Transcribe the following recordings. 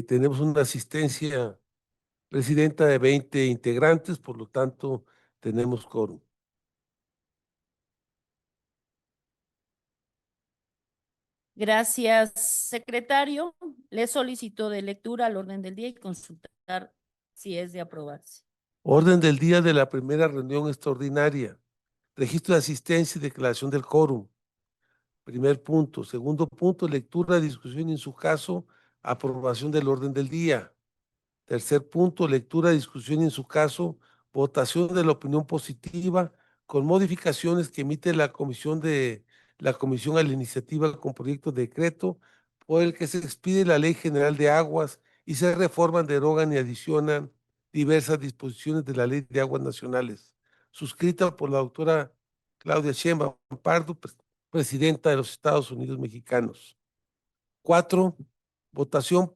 Tenemos una asistencia presidenta de 20 integrantes, por lo tanto, tenemos quórum. Gracias, secretario. Le solicito de lectura al orden del día y consultar si es de aprobarse. Orden del día de la primera reunión extraordinaria. Registro de asistencia y declaración del quórum. Primer punto. Segundo punto, lectura, discusión y en su caso, aprobación del orden del día. Tercer punto, lectura, discusión y en su caso, votación de la opinión positiva con modificaciones que emite la comisión a la iniciativa con proyecto de decreto por el que se expide la Ley General de Aguas y se reforman, derogan y adicionan diversas disposiciones de la Ley de Aguas Nacionales, suscrita por la doctora Claudia Sheinbaum Pardo, presidenta de los Estados Unidos Mexicanos. 4. Votación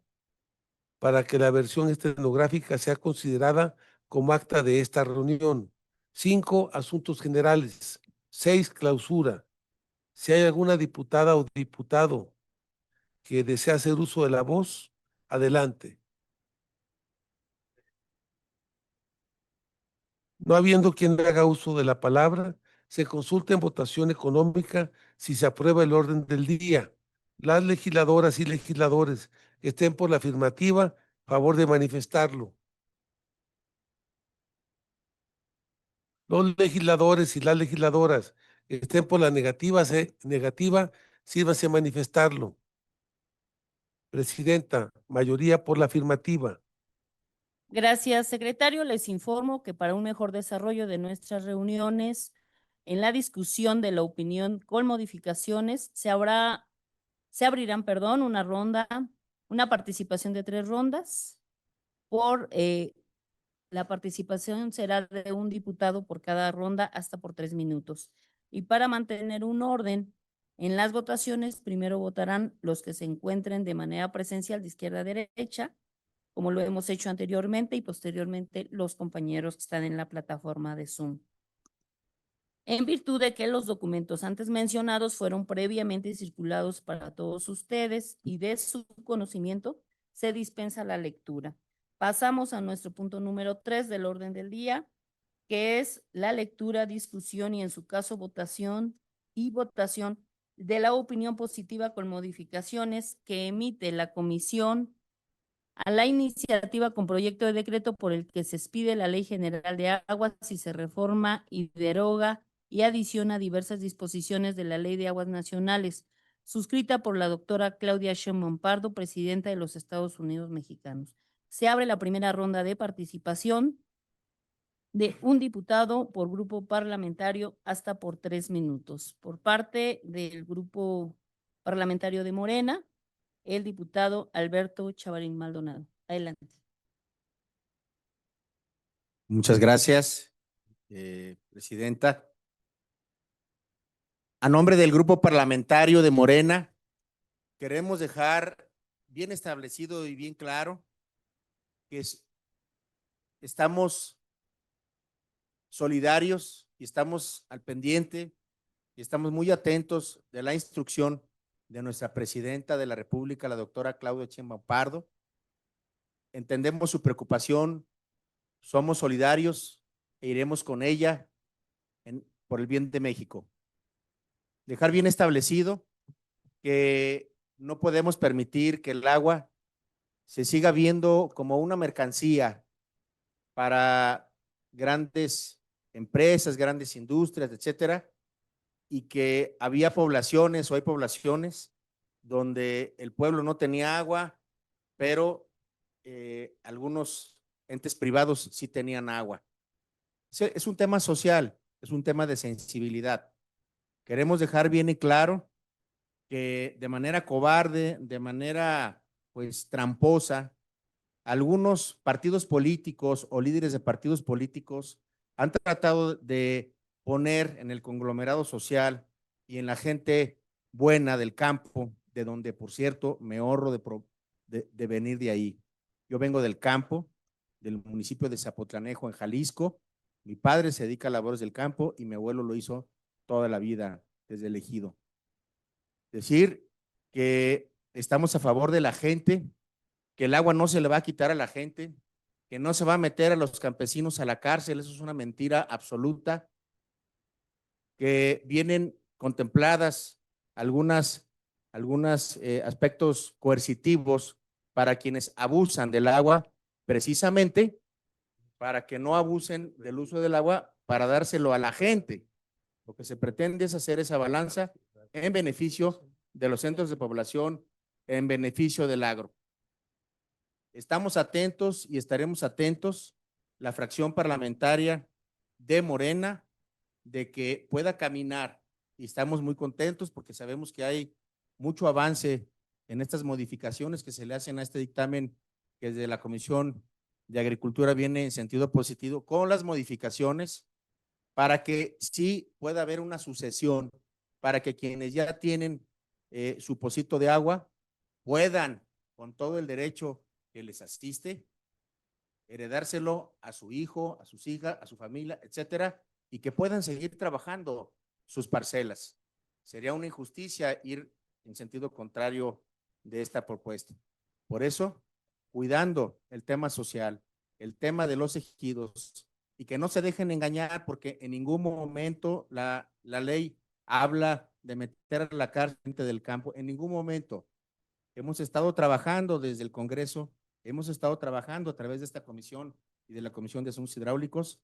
para que la versión estenográfica sea considerada como acta de esta reunión. 5. Asuntos generales. 6. Clausura. Si hay alguna diputada o diputado que desea hacer uso de la voz, adelante. No habiendo quien haga uso de la palabra, se consulta en votación económica si se aprueba el orden del día. Las legisladoras y legisladores que estén por la afirmativa, favor de manifestarlo. Los legisladores y las legisladoras que estén por la negativa, sírvase a manifestarlo. Presidenta, mayoría por la afirmativa. Gracias, secretario. Les informo que para un mejor desarrollo de nuestras reuniones, en la discusión de la opinión con modificaciones, se abrirán, una participación de 3 rondas. La participación será de un diputado por cada ronda hasta por 3 minutos. Y para mantener un orden en las votaciones, primero votarán los que se encuentren de manera presencial de izquierda a derecha, como lo hemos hecho anteriormente, y posteriormente los compañeros que están en la plataforma de Zoom. En virtud de que los documentos antes mencionados fueron previamente circulados para todos ustedes y de su conocimiento, se dispensa la lectura. Pasamos a nuestro punto número 3 del orden del día, que es la lectura, discusión y en su caso votación de la opinión positiva con modificaciones que emite la comisión a la iniciativa con proyecto de decreto por el que se expide la Ley General de Aguas y se reforma y deroga y adiciona diversas disposiciones de la Ley de Aguas Nacionales, suscrita por la doctora Claudia Sheinbaum Pardo, presidenta de los Estados Unidos Mexicanos. Se abre la primera ronda de participación de un diputado por grupo parlamentario hasta por 3 minutos. Por parte del grupo parlamentario de Morena, el diputado Alberto Chavarín Maldonado. Adelante. Muchas gracias, presidenta. A nombre del grupo parlamentario de Morena, queremos dejar bien establecido y bien claro que estamos solidarios y estamos al pendiente y estamos muy atentos de la instrucción de nuestra presidenta de la República, la doctora Claudia Sheinbaum Pardo. Entendemos su preocupación, somos solidarios e iremos con ella por el bien de México. Dejar bien establecido que no podemos permitir que el agua se siga viendo como una mercancía para grandes empresas, grandes industrias, etcétera, y que había poblaciones o hay poblaciones donde el pueblo no tenía agua, pero algunos entes privados sí tenían agua. Es un tema social, es un tema de sensibilidad. Queremos dejar bien y claro que de manera cobarde, de manera pues tramposa, algunos partidos políticos o líderes de partidos políticos han tratado de poner en el conglomerado social y en la gente buena del campo, de donde, por cierto, me ahorro de venir de ahí. Yo vengo del campo, del municipio de Zapotlanejo, en Jalisco. Mi padre se dedica a labores del campo y mi abuelo lo hizo toda la vida desde el ejido. Decir que estamos a favor de la gente, que el agua no se le va a quitar a la gente, que no se va a meter a los campesinos a la cárcel, eso es una mentira absoluta, que vienen contempladas algunos aspectos coercitivos para quienes abusan del agua, precisamente para que no abusen del uso del agua para dárselo a la gente. Lo que se pretende es hacer esa balanza en beneficio de los centros de población, en beneficio del agro. Estamos atentos y estaremos atentos, la fracción parlamentaria de Morena, de que pueda caminar, y estamos muy contentos porque sabemos que hay mucho avance en estas modificaciones que se le hacen a este dictamen, que desde la Comisión de Agricultura viene en sentido positivo, con las modificaciones para que sí pueda haber una sucesión, para que quienes ya tienen su pocito de agua puedan, con todo el derecho que les asiste, heredárselo a su hijo, a sus hijas, a su familia, etcétera, y que puedan seguir trabajando sus parcelas. Sería una injusticia ir en sentido contrario de esta propuesta. Por eso, cuidando el tema social, el tema de los ejidos, y que no se dejen engañar, porque en ningún momento la ley habla de meter a la cárcel gente del campo, en ningún momento. Hemos estado trabajando desde el Congreso, hemos estado trabajando a través de esta comisión y de la Comisión de Asuntos Hidráulicos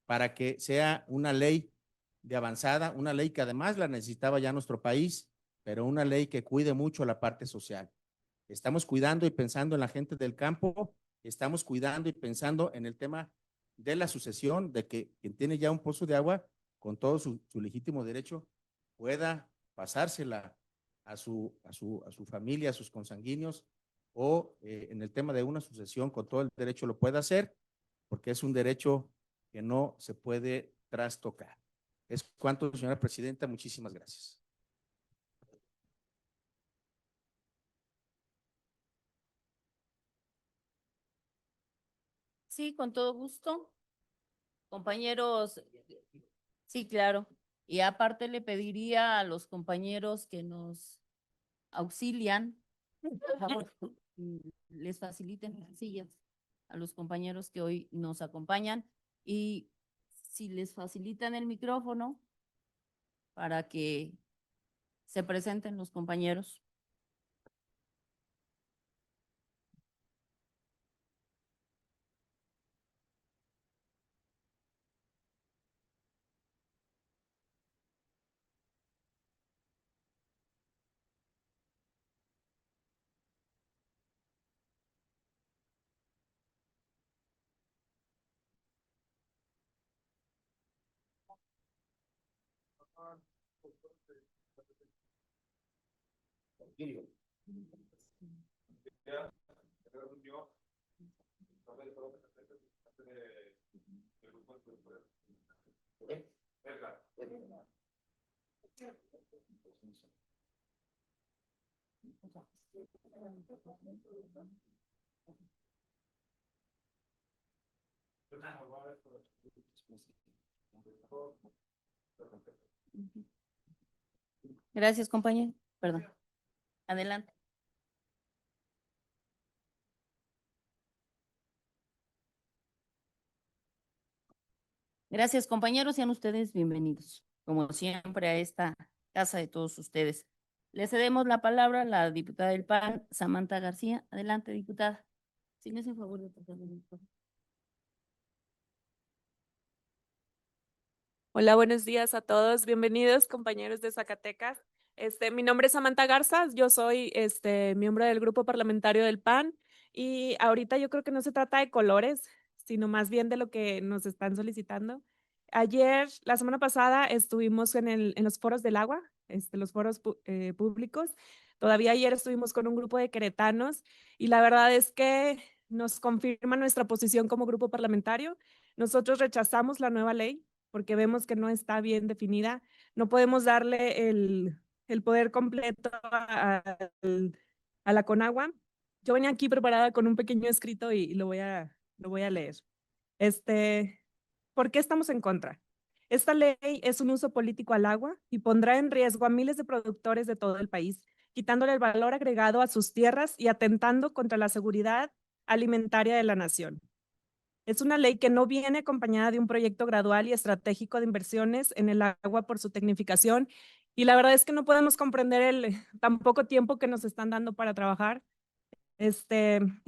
para que sea una ley de avanzada, una ley que además la necesitaba ya nuestro país, pero una ley que cuide mucho la parte social. Estamos cuidando y pensando en la gente del campo, estamos cuidando y pensando en el tema de la sucesión, de que quien tiene ya un pozo de agua, con todo su legítimo derecho, pueda pasársela a su familia, a sus consanguíneos, o en el tema de una sucesión, con todo el derecho lo pueda hacer, porque es un derecho que no se puede trastocar. Es cuanto, señora presidenta. Muchísimas gracias. Sí, con todo gusto. Compañeros, sí, claro. Y aparte le pediría a los compañeros que nos auxilian, por favor, les faciliten las sillas a los compañeros que hoy nos acompañan, y si les facilitan el micrófono para que se presenten los compañeros. Gracias, compañero. Perdón. Adelante. Gracias, compañeros. Sean ustedes bienvenidos, como siempre, a esta casa de todos ustedes. Le cedemos la palabra a la diputada del PAN, Samantha García. Adelante, diputada. Si me hace favor de pasarle el micrófono. Hola, buenos días a todos. Bienvenidos, compañeros de Zacatecas. Mi nombre es Samantha Garza, yo soy miembro del grupo parlamentario del PAN, y ahorita yo creo que no se trata de colores, sino más bien de lo que nos están solicitando. Ayer, la semana pasada, estuvimos en los foros del agua, los foros públicos. Todavía ayer estuvimos con un grupo de queretanos, y la verdad es que nos confirma nuestra posición como grupo parlamentario. Nosotros rechazamos la nueva ley porque vemos que no está bien definida. No podemos darle el poder completo a la Conagua. Yo venía aquí preparada con un pequeño escrito y lo voy a leer. ¿Por qué estamos en contra? Esta ley es un uso político al agua y pondrá en riesgo a miles de productores de todo el país, quitándole el valor agregado a sus tierras y atentando contra la seguridad alimentaria de la nación. Es una ley que no viene acompañada de un proyecto gradual y estratégico de inversiones en el agua por su tecnificación, y la verdad es que no podemos comprender el tan poco tiempo que nos están dando para trabajar.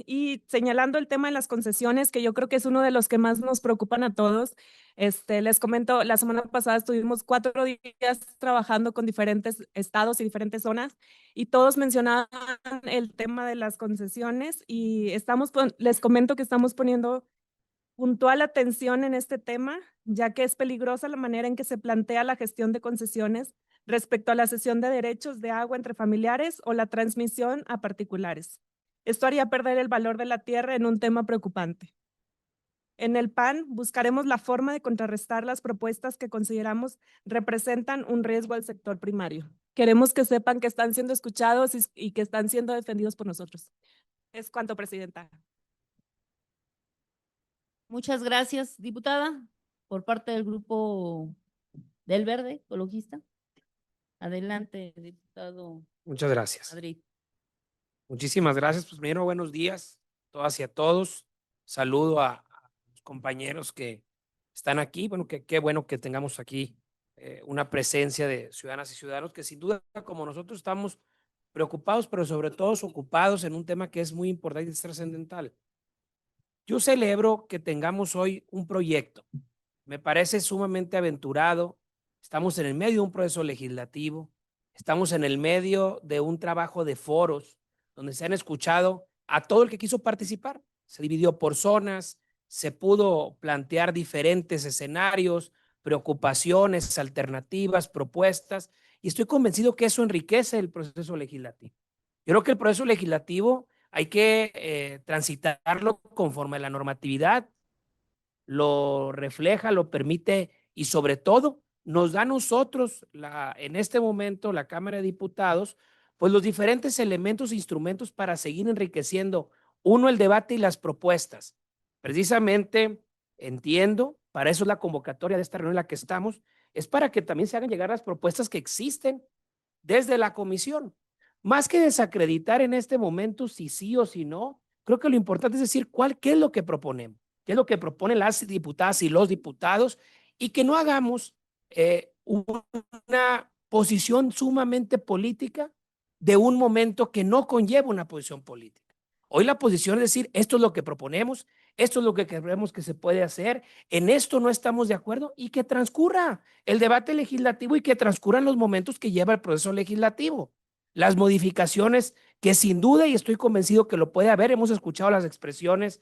Y señalando el tema de las concesiones, que yo creo que es uno de los que más nos preocupan a todos. Les comento, la semana pasada estuvimos 4 días trabajando con diferentes estados y diferentes zonas, y todos mencionaban el tema de las concesiones, y les comento que estamos poniendo puntual atención en este tema, ya que es peligrosa la manera en que se plantea la gestión de concesiones respecto a la cesión de derechos de agua entre familiares o la transmisión a particulares. Esto haría perder el valor de la tierra en un tema preocupante. En el PAN buscaremos la forma de contrarrestar las propuestas que consideramos representan un riesgo al sector primario. Queremos que sepan que están siendo escuchados y que están siendo defendidos por nosotros. Es cuanto, Presidenta. Muchas gracias, diputada. Por parte del Grupo del Verde Ecologista. Adelante, diputado Muchas gracias. Madrid. Muchísimas gracias. Pues primero, buenos días a todas y a todos. Saludo a los compañeros que están aquí. Bueno, qué bueno que tengamos aquí una presencia de ciudadanas y ciudadanos que sin duda, como nosotros, estamos preocupados, pero sobre todo ocupados en un tema que es muy importante y es trascendental. Yo celebro que tengamos hoy un proyecto. Me parece sumamente aventurado. Estamos en el medio de un proceso legislativo. Estamos en el medio de un trabajo de foros donde se han escuchado a todo el que quiso participar. Se dividió por zonas, se pudo plantear diferentes escenarios, preocupaciones, alternativas, propuestas, y estoy convencido que eso enriquece el proceso legislativo. Yo creo que el proceso legislativo hay que transitarlo conforme a la normatividad, lo refleja, lo permite y sobre todo nos da a nosotros en este momento la Cámara de Diputados pues los diferentes elementos e instrumentos para seguir enriqueciendo uno el debate y las propuestas. Precisamente entiendo, para eso es la convocatoria de esta reunión en la que estamos, es para que también se hagan llegar las propuestas que existen desde la comisión. Más que desacreditar en este momento si sí o si no, creo que lo importante es decir qué es lo que proponemos, qué es lo que proponen las diputadas y los diputados, y que no hagamos una posición sumamente política de un momento que no conlleva una posición política. Hoy la posición es decir, esto es lo que proponemos, esto es lo que creemos que se puede hacer, en esto no estamos de acuerdo, y que transcurra el debate legislativo y que transcurran los momentos que lleva el proceso legislativo. Las modificaciones que sin duda, y estoy convencido que lo puede haber, hemos escuchado las expresiones,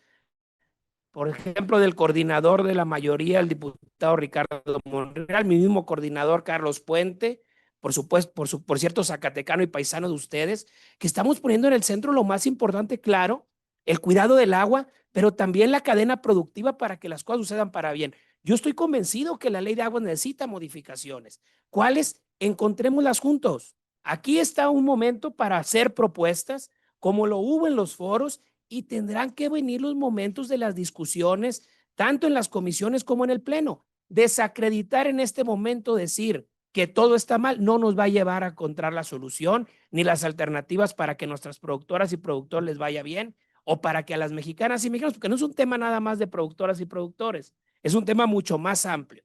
por ejemplo, del coordinador de la mayoría, el diputado Ricardo Monreal, mi mismo coordinador Carlos Puente, por supuesto, por cierto, zacatecano y paisano de ustedes, que estamos poniendo en el centro lo más importante, claro, el cuidado del agua, pero también la cadena productiva para que las cosas sucedan para bien. Yo estoy convencido que la ley de agua necesita modificaciones. ¿Cuáles? Encontrémoslas juntos. Aquí está un momento para hacer propuestas, como lo hubo en los foros, y tendrán que venir los momentos de las discusiones, tanto en las comisiones como en el pleno. Desacreditar en este momento, decir que todo está mal, no nos va a llevar a encontrar la solución ni las alternativas para que nuestras productoras y productores les vaya bien, o para que a las mexicanas y mexicanos, porque no es un tema nada más de productoras y productores, es un tema mucho más amplio.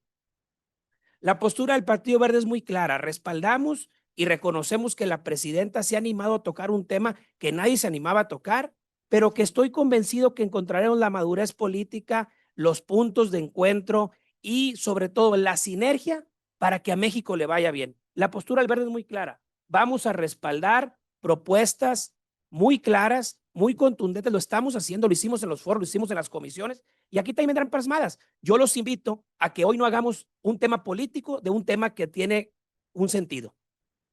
La postura del Partido Verde es muy clara, respaldamos y reconocemos que la presidenta se ha animado a tocar un tema que nadie se animaba a tocar, pero que estoy convencido que encontraremos la madurez política, los puntos de encuentro y sobre todo la sinergia para que a México le vaya bien. La postura del Verde es muy clara. Vamos a respaldar propuestas muy claras, muy contundentes. Lo estamos haciendo, lo hicimos en los foros, lo hicimos en las comisiones, y aquí también vendrán plasmadas. Yo los invito a que hoy no hagamos un tema político de un tema que tiene un sentido.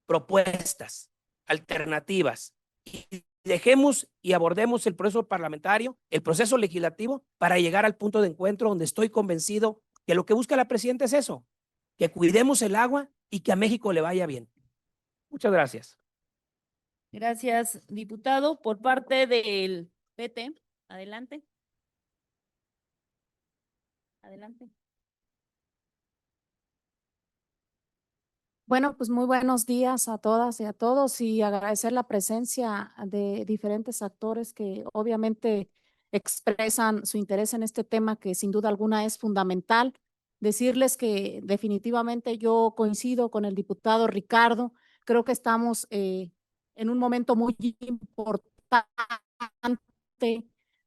Propuestas, alternativas, y dejemos y abordemos el proceso parlamentario, el proceso legislativo, para llegar al punto de encuentro donde estoy convencido que lo que busca la presidenta es eso, que cuidemos el agua y que a México le vaya bien. Muchas gracias. Gracias, diputado. Por parte del PT, adelante. Adelante. Bueno, pues muy buenos días a todas y a todos y agradecer la presencia de diferentes actores que obviamente expresan su interés en este tema que sin duda alguna es fundamental. Decirles que definitivamente yo coincido con el diputado Ricardo. Creo que estamos en un momento muy importante,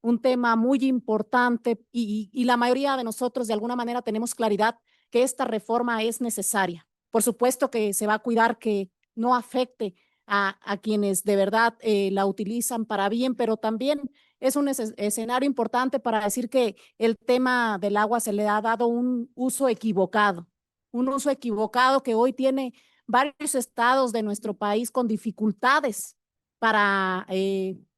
un tema muy importante y la mayoría de nosotros de alguna manera tenemos claridad que esta reforma es necesaria. Por supuesto que se va a cuidar que no afecte a quienes de verdad la utilizan para bien, pero también es un escenario importante para decir que el tema del agua se le ha dado un uso equivocado que hoy tiene varios estados de nuestro país con dificultades para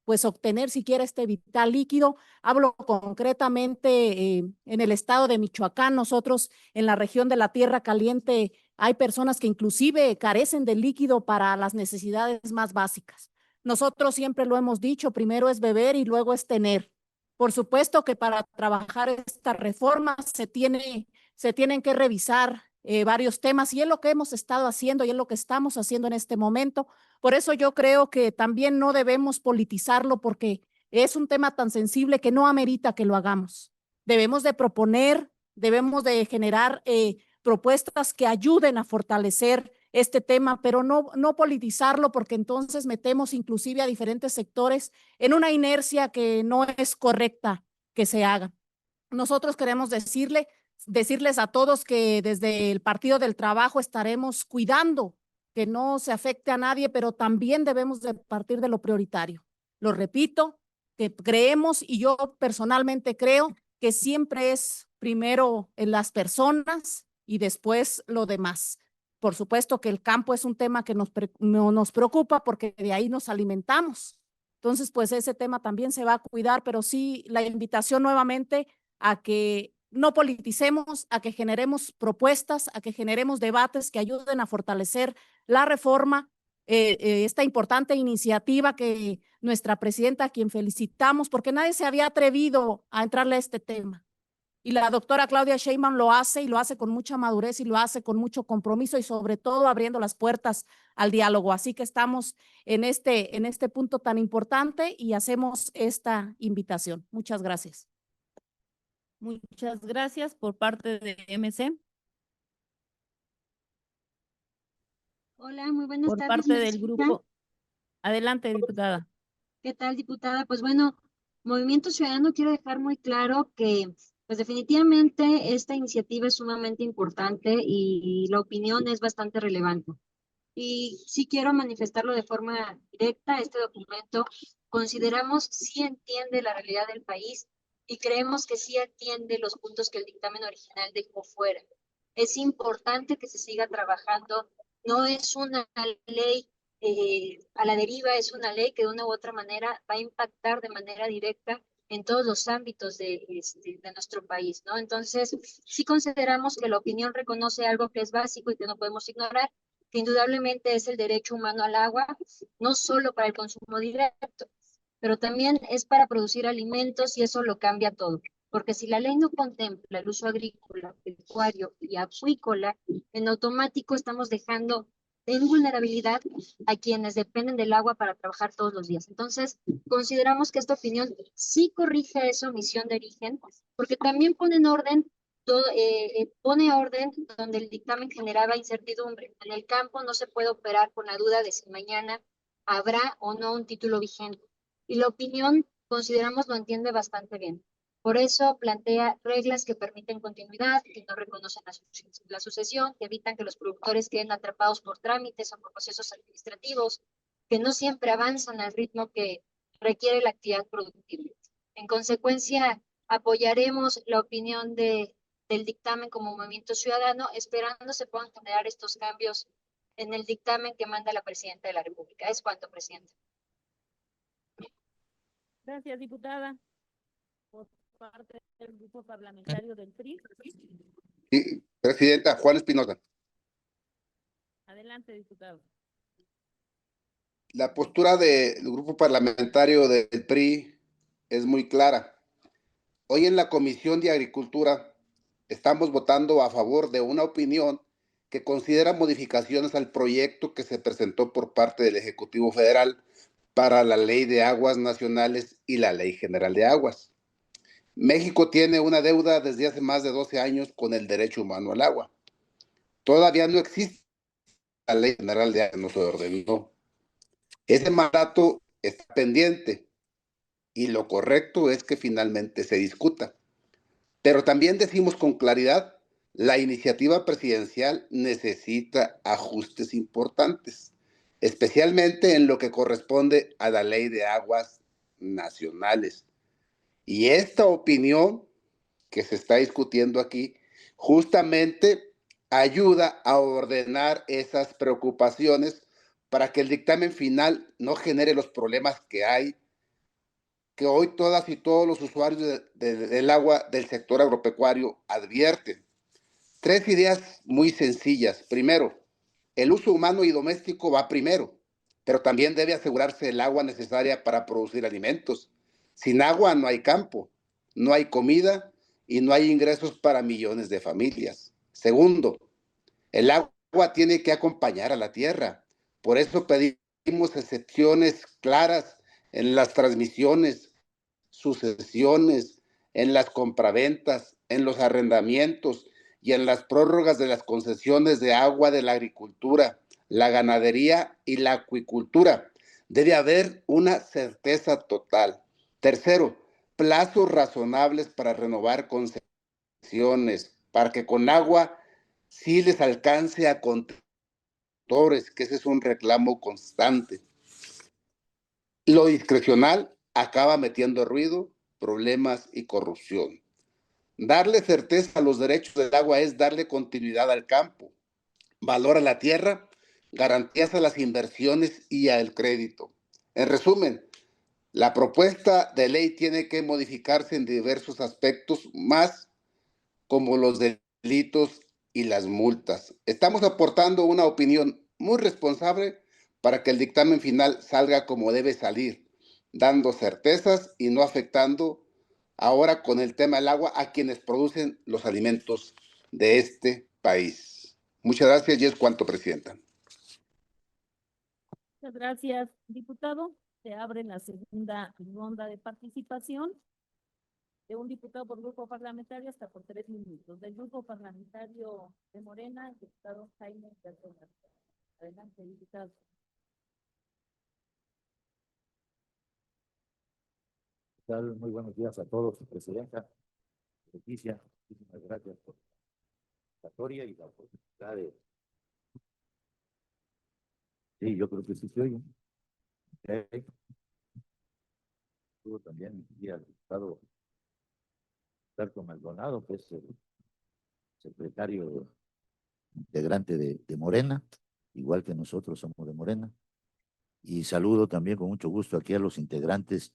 pues obtener siquiera este vital líquido. Hablo concretamente en el estado de Michoacán, nosotros en la región de la Tierra Caliente hay personas que inclusive carecen de líquido para las necesidades más básicas. Nosotros siempre lo hemos dicho, primero es beber y luego es tener. Por supuesto que para trabajar esta reforma se tienen que revisar varios temas y es lo que hemos estado haciendo y es lo que estamos haciendo en este momento. Por eso yo creo que también no debemos politizarlo porque es un tema tan sensible que no amerita que lo hagamos. Debemos de proponer, debemos de generar propuestas que ayuden a fortalecer este tema, pero no politizarlo porque entonces metemos inclusive a diferentes sectores en una inercia que no es correcta que se haga. Nosotros queremos decirles a todos que desde el Partido del Trabajo estaremos cuidando que no se afecte a nadie, pero también debemos de partir de lo prioritario. Lo repito, que creemos y yo personalmente creo que siempre es primero en las personas y después lo demás. Por supuesto que el campo es un tema que nos preocupa porque de ahí nos alimentamos. Entonces, pues ese tema también se va a cuidar, pero sí la invitación nuevamente a que no politicemos, a que generemos propuestas, a que generemos debates que ayuden a fortalecer la reforma, esta importante iniciativa que nuestra presidenta, a quien felicitamos, porque nadie se había atrevido a entrarle a este tema. Y la doctora Claudia Sheinbaum lo hace y lo hace con mucha madurez y lo hace con mucho compromiso y sobre todo abriendo las puertas al diálogo. Así que estamos en este punto tan importante y hacemos esta invitación. Muchas gracias. Muchas gracias por parte de MC. Hola, muy buenas Por tardes. parte ¿Me del escuchan? grupo. Adelante, diputada. ¿Qué tal, diputada? Pues bueno, Movimiento Ciudadano quiero dejar muy claro que, pues definitivamente esta iniciativa es sumamente importante y la opinión es bastante relevante. Y sí quiero manifestarlo de forma directa. Este documento consideramos sí entiende la realidad del país y creemos que sí atiende los puntos que el dictamen original dejó fuera. Es importante que se siga trabajando. No es una ley a la deriva, es una ley que de una u otra manera va a impactar de manera directa en todos los ámbitos de nuestro país, ¿no? Entonces, sí consideramos que la opinión reconoce algo que es básico y que no podemos ignorar, que indudablemente es el derecho humano al agua, no solo para el consumo directo, pero también es para producir alimentos y eso lo cambia todo. Porque si la ley no contempla el uso agrícola, pecuario y acuícola, en automático estamos dejando en vulnerabilidad a quienes dependen del agua para trabajar todos los días. Entonces, consideramos que esta opinión sí corrige esa omisión de origen, porque también pone en orden pone orden donde el dictamen generaba incertidumbre. En el campo no se puede operar con la duda de si mañana habrá o no un título vigente. Y la opinión, consideramos, lo entiende bastante bien. Por eso plantea reglas que permiten continuidad, que no reconocen la sucesión, que evitan que los productores queden atrapados por trámites o por procesos administrativos, que no siempre avanzan al ritmo que requiere la actividad productiva. En consecuencia, apoyaremos la opinión del dictamen como Movimiento Ciudadano, esperando se puedan generar estos cambios en el dictamen que manda la Presidenta de la República. Es cuanto, Presidenta. Gracias, diputada. Por parte del grupo parlamentario del PRI. Sí, Presidenta, Juan Espinosa. Adelante, diputado. La postura del grupo parlamentario del PRI es muy clara. Hoy en la Comisión de Agricultura estamos votando a favor de una opinión que considera modificaciones al proyecto que se presentó por parte del Ejecutivo Federal para la Ley de Aguas Nacionales y la Ley General de Aguas. México tiene una deuda desde hace más de 12 años con el derecho humano al agua. Todavía no existe la Ley General de Aguas, no se ordenó. Ese mandato está pendiente y lo correcto es que finalmente se discuta. Pero también decimos con claridad, la iniciativa presidencial necesita ajustes importantes, especialmente en lo que corresponde a la Ley de Aguas Nacionales. Y esta opinión que se está discutiendo aquí justamente ayuda a ordenar esas preocupaciones para que el dictamen final no genere los problemas que hay, que hoy todas y todos los usuarios del agua del sector agropecuario advierten. 3 ideas muy sencillas. Primero, el uso humano y doméstico va primero, pero también debe asegurarse el agua necesaria para producir alimentos. Sin agua no hay campo, no hay comida y no hay ingresos para millones de familias. Segundo, el agua tiene que acompañar a la tierra. Por eso pedimos excepciones claras en las transmisiones, sucesiones, en las compraventas, en los arrendamientos y en las prórrogas de las concesiones de agua de la agricultura, la ganadería y la acuicultura. Debe haber una certeza total. Tercero, plazos razonables para renovar concesiones, para que con agua sí les alcance a conductores, que ese es un reclamo constante. Lo discrecional acaba metiendo ruido, problemas y corrupción. Darle certeza a los derechos del agua es darle continuidad al campo, valor a la tierra, garantías a las inversiones y al crédito. En resumen, la propuesta de ley tiene que modificarse en diversos aspectos más, como los delitos y las multas. Estamos aportando una opinión muy responsable para que el dictamen final salga como debe salir, dando certezas y no afectando ahora con el tema del agua a quienes producen los alimentos de este país. Muchas gracias y es cuanto, Presidenta. Muchas gracias, diputado. Se abre la segunda ronda de participación de un diputado por grupo parlamentario hasta por 3 minutos. Del grupo parlamentario de Morena, el diputado Jaime García. Adelante, diputado. Muy buenos días a todos, Presidenta. Leticia, muchísimas gracias por la historia y la oportunidad de... Sí, yo creo que sí se oye. Okay. Tuvo también aquí al diputado Alberto Maldonado, que es el secretario integrante de Morena, igual que nosotros somos de Morena. Y saludo también con mucho gusto aquí a los integrantes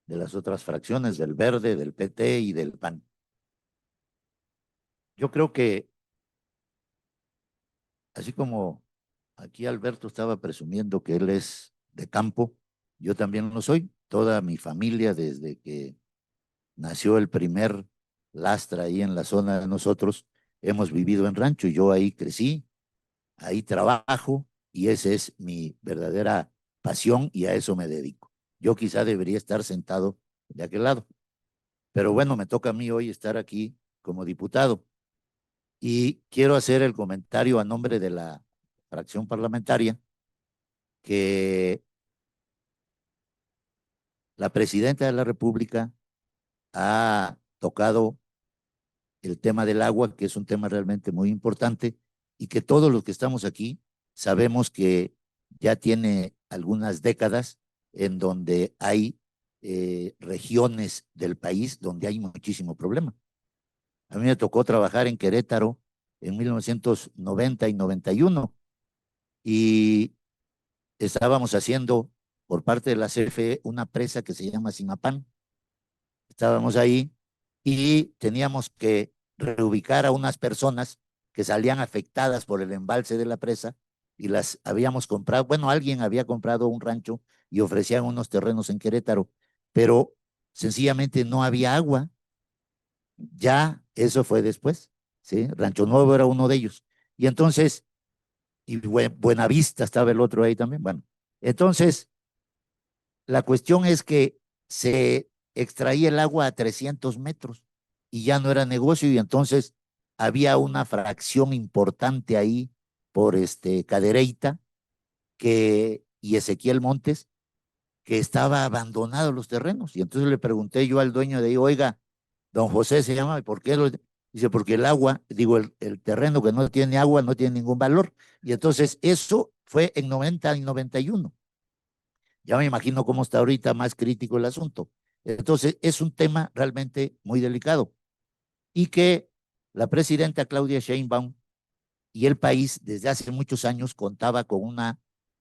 de las otras fracciones, del Verde, del PT y del PAN. Yo creo que, así como aquí Alberto estaba presumiendo que él es de campo, yo también lo soy. Toda mi familia, desde que nació el primer lastra ahí en la zona de nosotros, hemos vivido en rancho. Yo ahí crecí, ahí trabajo y esa es mi verdadera pasión y a eso me dedico. Yo quizá debería estar sentado de aquel lado, pero bueno, me toca a mí hoy estar aquí como diputado y quiero hacer el comentario a nombre de la fracción parlamentaria que la presidenta de la República ha tocado el tema del agua, que es un tema realmente muy importante y que todos los que estamos aquí sabemos que ya tiene algunas décadas en donde hay regiones del país donde hay muchísimo problema. A mí me tocó trabajar en Querétaro en 1990 y 91 y estábamos haciendo por parte de la CFE una presa que se llama Simapán. Estábamos ahí y teníamos que reubicar a unas personas que salían afectadas por el embalse de la presa y las habíamos comprado, bueno, alguien había comprado un rancho y ofrecían unos terrenos en Querétaro, pero sencillamente no había agua. Ya eso fue después, ¿sí? Rancho Nuevo era uno de ellos. Y entonces, y Buenavista estaba el otro ahí también. Bueno, entonces, la cuestión es que se extraía el agua a 300 metros y ya no era negocio, y entonces había una fracción importante ahí por Cadereyta y Ezequiel Montes, que estaba abandonado los terrenos. Y entonces le pregunté yo al dueño de ahí, oiga, don José se llama, ¿y por qué? Dice, porque el agua, digo, el terreno que no tiene agua no tiene ningún valor. Y entonces eso fue en 90 y 91. Ya me imagino cómo está ahorita más crítico el asunto. Entonces es un tema realmente muy delicado y que la presidenta Claudia Sheinbaum y el país desde hace muchos años contaba con una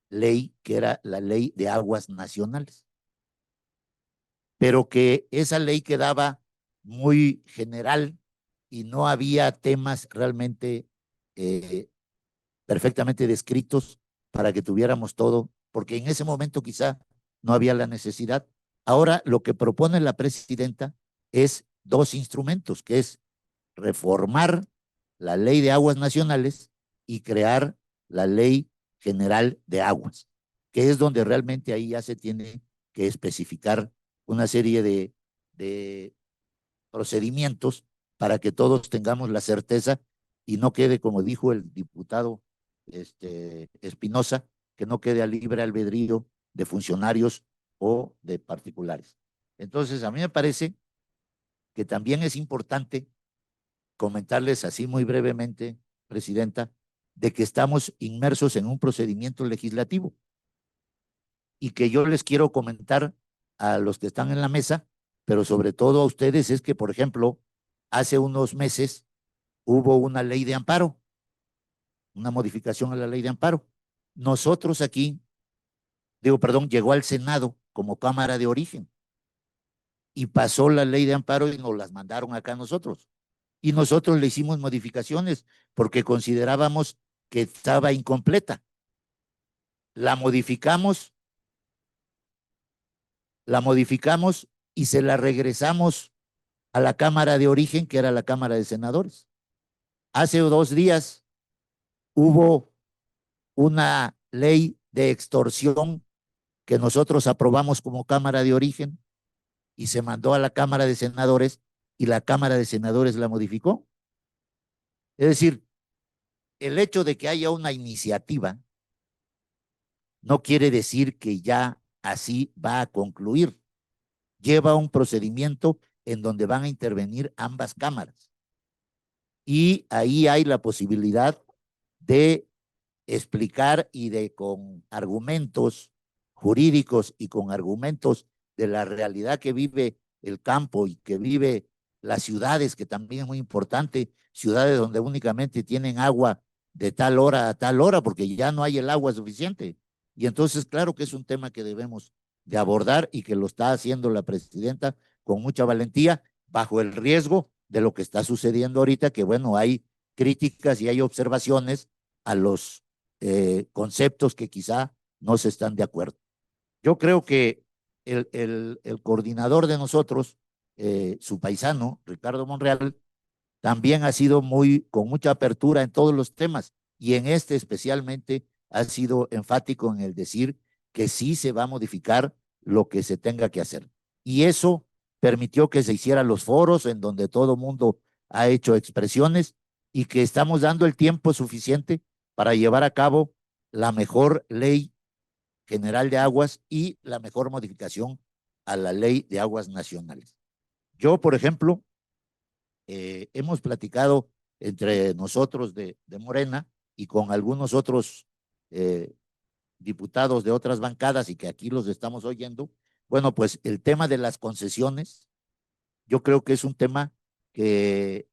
ley que era la Ley de Aguas Nacionales, pero que esa ley quedaba muy general y no había temas realmente perfectamente descritos para que tuviéramos todo, porque en ese momento quizá no había la necesidad. Ahora lo que propone la presidenta es dos instrumentos, que es reformar la Ley de Aguas Nacionales y crear la Ley General de Aguas, que es donde realmente ahí ya se tiene que especificar una serie de procedimientos para que todos tengamos la certeza y no quede, como dijo el diputado Espinosa, que no quede a libre albedrío de funcionarios o de particulares. Entonces, a mí me parece que también es importante comentarles así muy brevemente, Presidenta, de que estamos inmersos en un procedimiento legislativo y que yo les quiero comentar a los que están en la mesa, pero sobre todo a ustedes, es que, por ejemplo, hace unos meses hubo una ley de amparo, una modificación a la ley de amparo. Nosotros aquí, llegó al Senado como Cámara de Origen y pasó la ley de amparo y nos las mandaron acá a nosotros. Y nosotros le hicimos modificaciones porque considerábamos que estaba incompleta. La modificamos y se la regresamos a la Cámara de Origen, que era la Cámara de Senadores. Hace 2 días hubo una ley de extorsión que nosotros aprobamos como Cámara de Origen y se mandó a la Cámara de Senadores y la Cámara de Senadores la modificó. Es decir, el hecho de que haya una iniciativa no quiere decir que ya así va a concluir. Lleva un procedimiento en donde van a intervenir ambas cámaras. Y ahí hay la posibilidad de explicar y de con argumentos jurídicos y con argumentos de la realidad que vive el campo y que vive las ciudades, que también es muy importante, ciudades donde únicamente tienen agua de tal hora a tal hora porque ya no hay el agua suficiente. Y entonces, claro que es un tema que debemos de abordar y que lo está haciendo la presidenta con mucha valentía, bajo el riesgo de lo que está sucediendo ahorita, que bueno, hay críticas y hay observaciones a los conceptos que quizá no se están de acuerdo. Yo creo que el coordinador de nosotros, su paisano, Ricardo Monreal, también ha sido con mucha apertura en todos los temas y en este especialmente ha sido enfático en el decir que sí se va a modificar lo que se tenga que hacer. Y eso permitió que se hicieran los foros en donde todo mundo ha hecho expresiones y que estamos dando el tiempo suficiente para llevar a cabo la mejor ley general de aguas y la mejor modificación a la Ley de Aguas Nacionales. Yo, por ejemplo, hemos platicado entre nosotros de Morena y con algunos otros diputados de otras bancadas y que aquí los estamos oyendo. Bueno, pues el tema de las concesiones, yo creo que es un tema que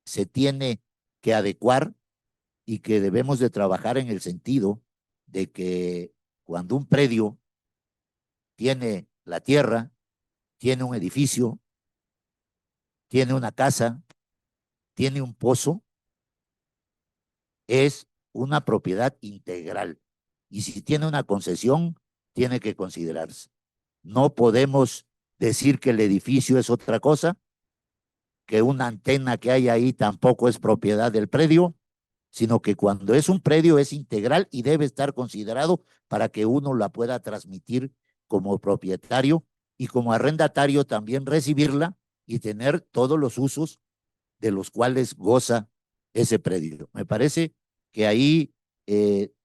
se tiene que adecuar y que debemos de trabajar en el sentido de que cuando un predio tiene la tierra, tiene un edificio, tiene una casa, tiene un pozo, es una propiedad integral. Y si tiene una concesión, tiene que considerarse. No podemos decir que el edificio es otra cosa, que una antena que hay ahí tampoco es propiedad del predio, sino que cuando es un predio es integral y debe estar considerado para que uno la pueda transmitir como propietario y como arrendatario también recibirla y tener todos los usos de los cuales goza ese predio. Me parece que ahí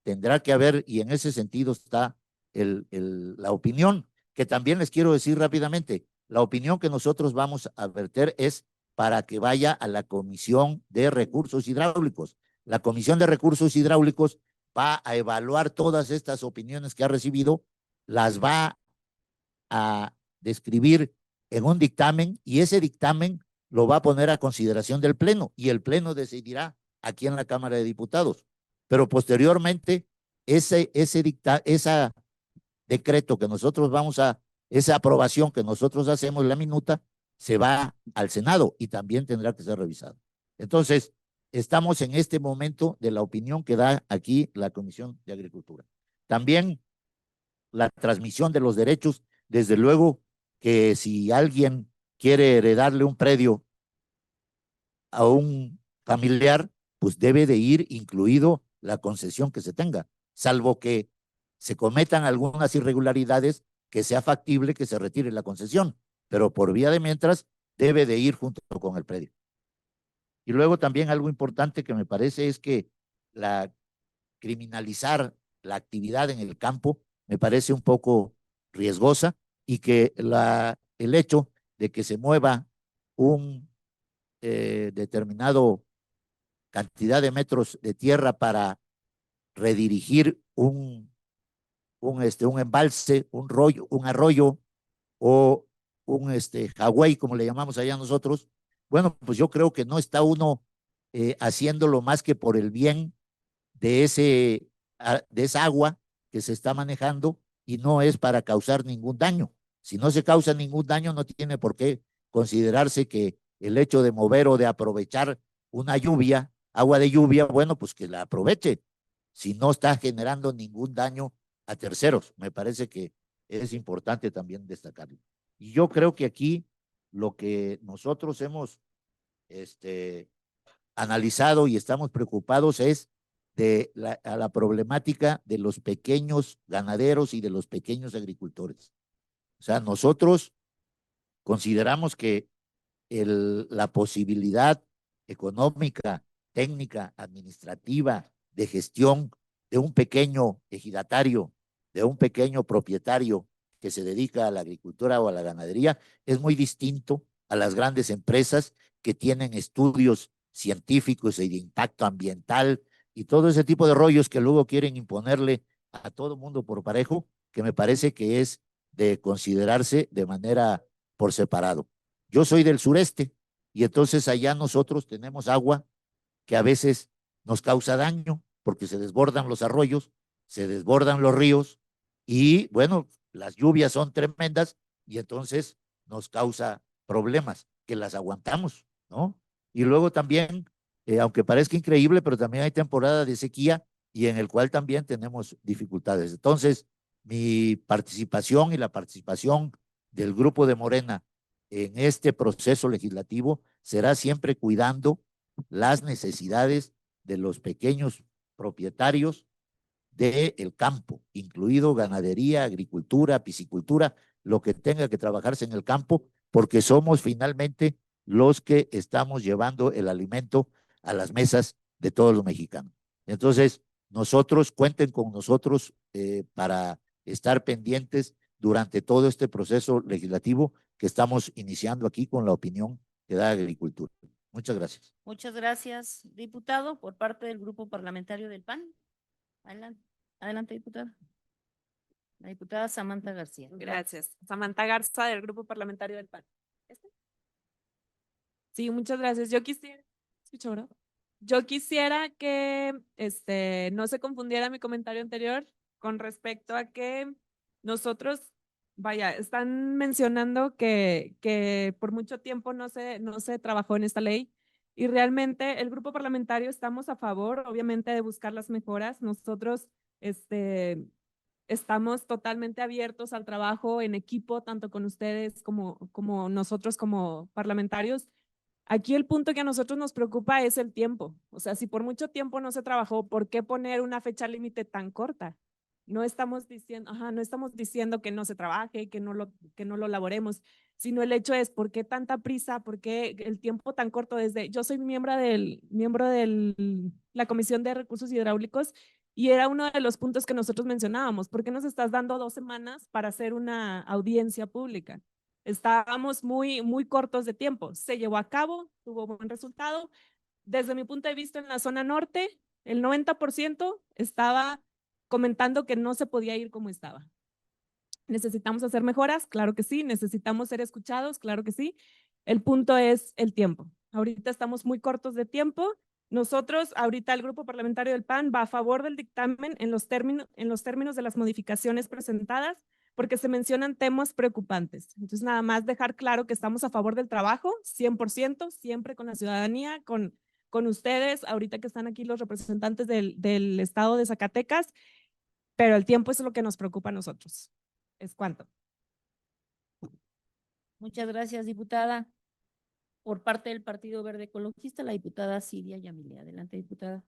tendrá que haber, y en ese sentido está la opinión, que también les quiero decir rápidamente, la opinión que nosotros vamos a verter es para que vaya a la Comisión de Recursos Hidráulicos. La Comisión de Recursos Hidráulicos va a evaluar todas estas opiniones que ha recibido, las va a describir en un dictamen y ese dictamen lo va a poner a consideración del Pleno y el Pleno decidirá aquí en la Cámara de Diputados. Pero posteriormente, ese decreto que nosotros vamos a, esa aprobación que nosotros hacemos, la minuta, se va al Senado y también tendrá que ser revisado. Entonces, estamos en este momento de la opinión que da aquí la Comisión de Agricultura. También la transmisión de los derechos, desde luego que si alguien quiere heredarle un predio a un familiar, pues debe de ir incluido la concesión que se tenga, salvo que se cometan algunas irregularidades que sea factible que se retire la concesión, pero por vía de mientras debe de ir junto con el predio. Y luego también algo importante que me parece es que la criminalizar la actividad en el campo me parece un poco riesgosa y que el hecho de que se mueva un determinado cantidad de metros de tierra para redirigir un embalse, un arroyo o un jagüey, como le llamamos allá nosotros, bueno, pues yo creo que no está uno haciéndolo más que por el bien de esa agua que se está manejando y no es para causar ningún daño. Si no se causa ningún daño, no tiene por qué considerarse que el hecho de mover o de aprovechar una lluvia, agua de lluvia, bueno, pues que la aproveche, si no está generando ningún daño a terceros. Me parece que es importante también destacarlo. Y yo creo que aquí lo que nosotros hemos analizado y estamos preocupados es a la problemática de los pequeños ganaderos y de los pequeños agricultores. O sea, nosotros consideramos que la posibilidad económica, técnica, administrativa, de gestión de un pequeño ejidatario, de un pequeño propietario que se dedica a la agricultura o a la ganadería, es muy distinto a las grandes empresas que tienen estudios científicos y de impacto ambiental y todo ese tipo de rollos que luego quieren imponerle a todo mundo por parejo, que me parece que es de considerarse de manera por separado. Yo soy del sureste y entonces allá nosotros tenemos agua que a veces nos causa daño porque se desbordan los arroyos, se desbordan los ríos y bueno, las lluvias son tremendas y entonces nos causa problemas que las aguantamos, ¿no? Y luego también, aunque parezca increíble, pero también hay temporada de sequía y en el cual también tenemos dificultades. Entonces, mi participación y la participación del grupo de Morena en este proceso legislativo será siempre cuidando las necesidades de los pequeños propietarios del campo, incluido ganadería, agricultura, piscicultura, lo que tenga que trabajarse en el campo, porque somos finalmente los que estamos llevando el alimento a las mesas de todos los mexicanos. Entonces, cuenten con nosotros para estar pendientes durante todo este proceso legislativo que estamos iniciando aquí con la opinión que da Agricultura. Muchas gracias. Muchas gracias, diputado, por parte del Grupo Parlamentario del PAN. Adelante, adelante, diputada. La diputada Samantha García. Gracias. Samantha Garza, del Grupo Parlamentario del PAN. Sí, muchas gracias. Yo quisiera que no se confundiera mi comentario anterior con respecto a que nosotros, vaya, están mencionando que por mucho tiempo no se trabajó en esta ley y realmente el grupo parlamentario estamos a favor, obviamente, de buscar las mejoras. Nosotros estamos totalmente abiertos al trabajo en equipo, tanto con ustedes como nosotros como parlamentarios, Aquí el punto que a nosotros nos preocupa es el tiempo. O sea, si por mucho tiempo no se trabajó, ¿por qué poner una fecha límite tan corta? No estamos diciendo, no estamos diciendo que no se trabaje, que no lo elaboremos, sino el hecho es ¿por qué tanta prisa? ¿Por qué el tiempo tan corto? Yo soy miembro de la Comisión de Recursos Hidráulicos y era uno de los puntos que nosotros mencionábamos. ¿Por qué nos estás dando 2 semanas para hacer una audiencia pública? Estábamos muy cortos de tiempo. Se llevó a cabo, tuvo buen resultado. Desde mi punto de vista, en la zona norte, el 90% estaba comentando que no se podía ir como estaba. ¿Necesitamos hacer mejoras? Claro que sí. ¿Necesitamos ser escuchados? Claro que sí. El punto es el tiempo. Ahorita estamos muy cortos de tiempo. Nosotros, ahorita el Grupo Parlamentario del PAN va a favor del dictamen en los términos de las modificaciones presentadas, porque se mencionan temas preocupantes. Entonces, nada más dejar claro que estamos a favor del trabajo, 100%, siempre con la ciudadanía, con ustedes, ahorita que están aquí los representantes del estado de Zacatecas, pero el tiempo es lo que nos preocupa a nosotros. ¿Es cuánto? Muchas gracias, diputada. Por parte del Partido Verde Ecologista, la diputada Silvia Yamile. Adelante, diputada.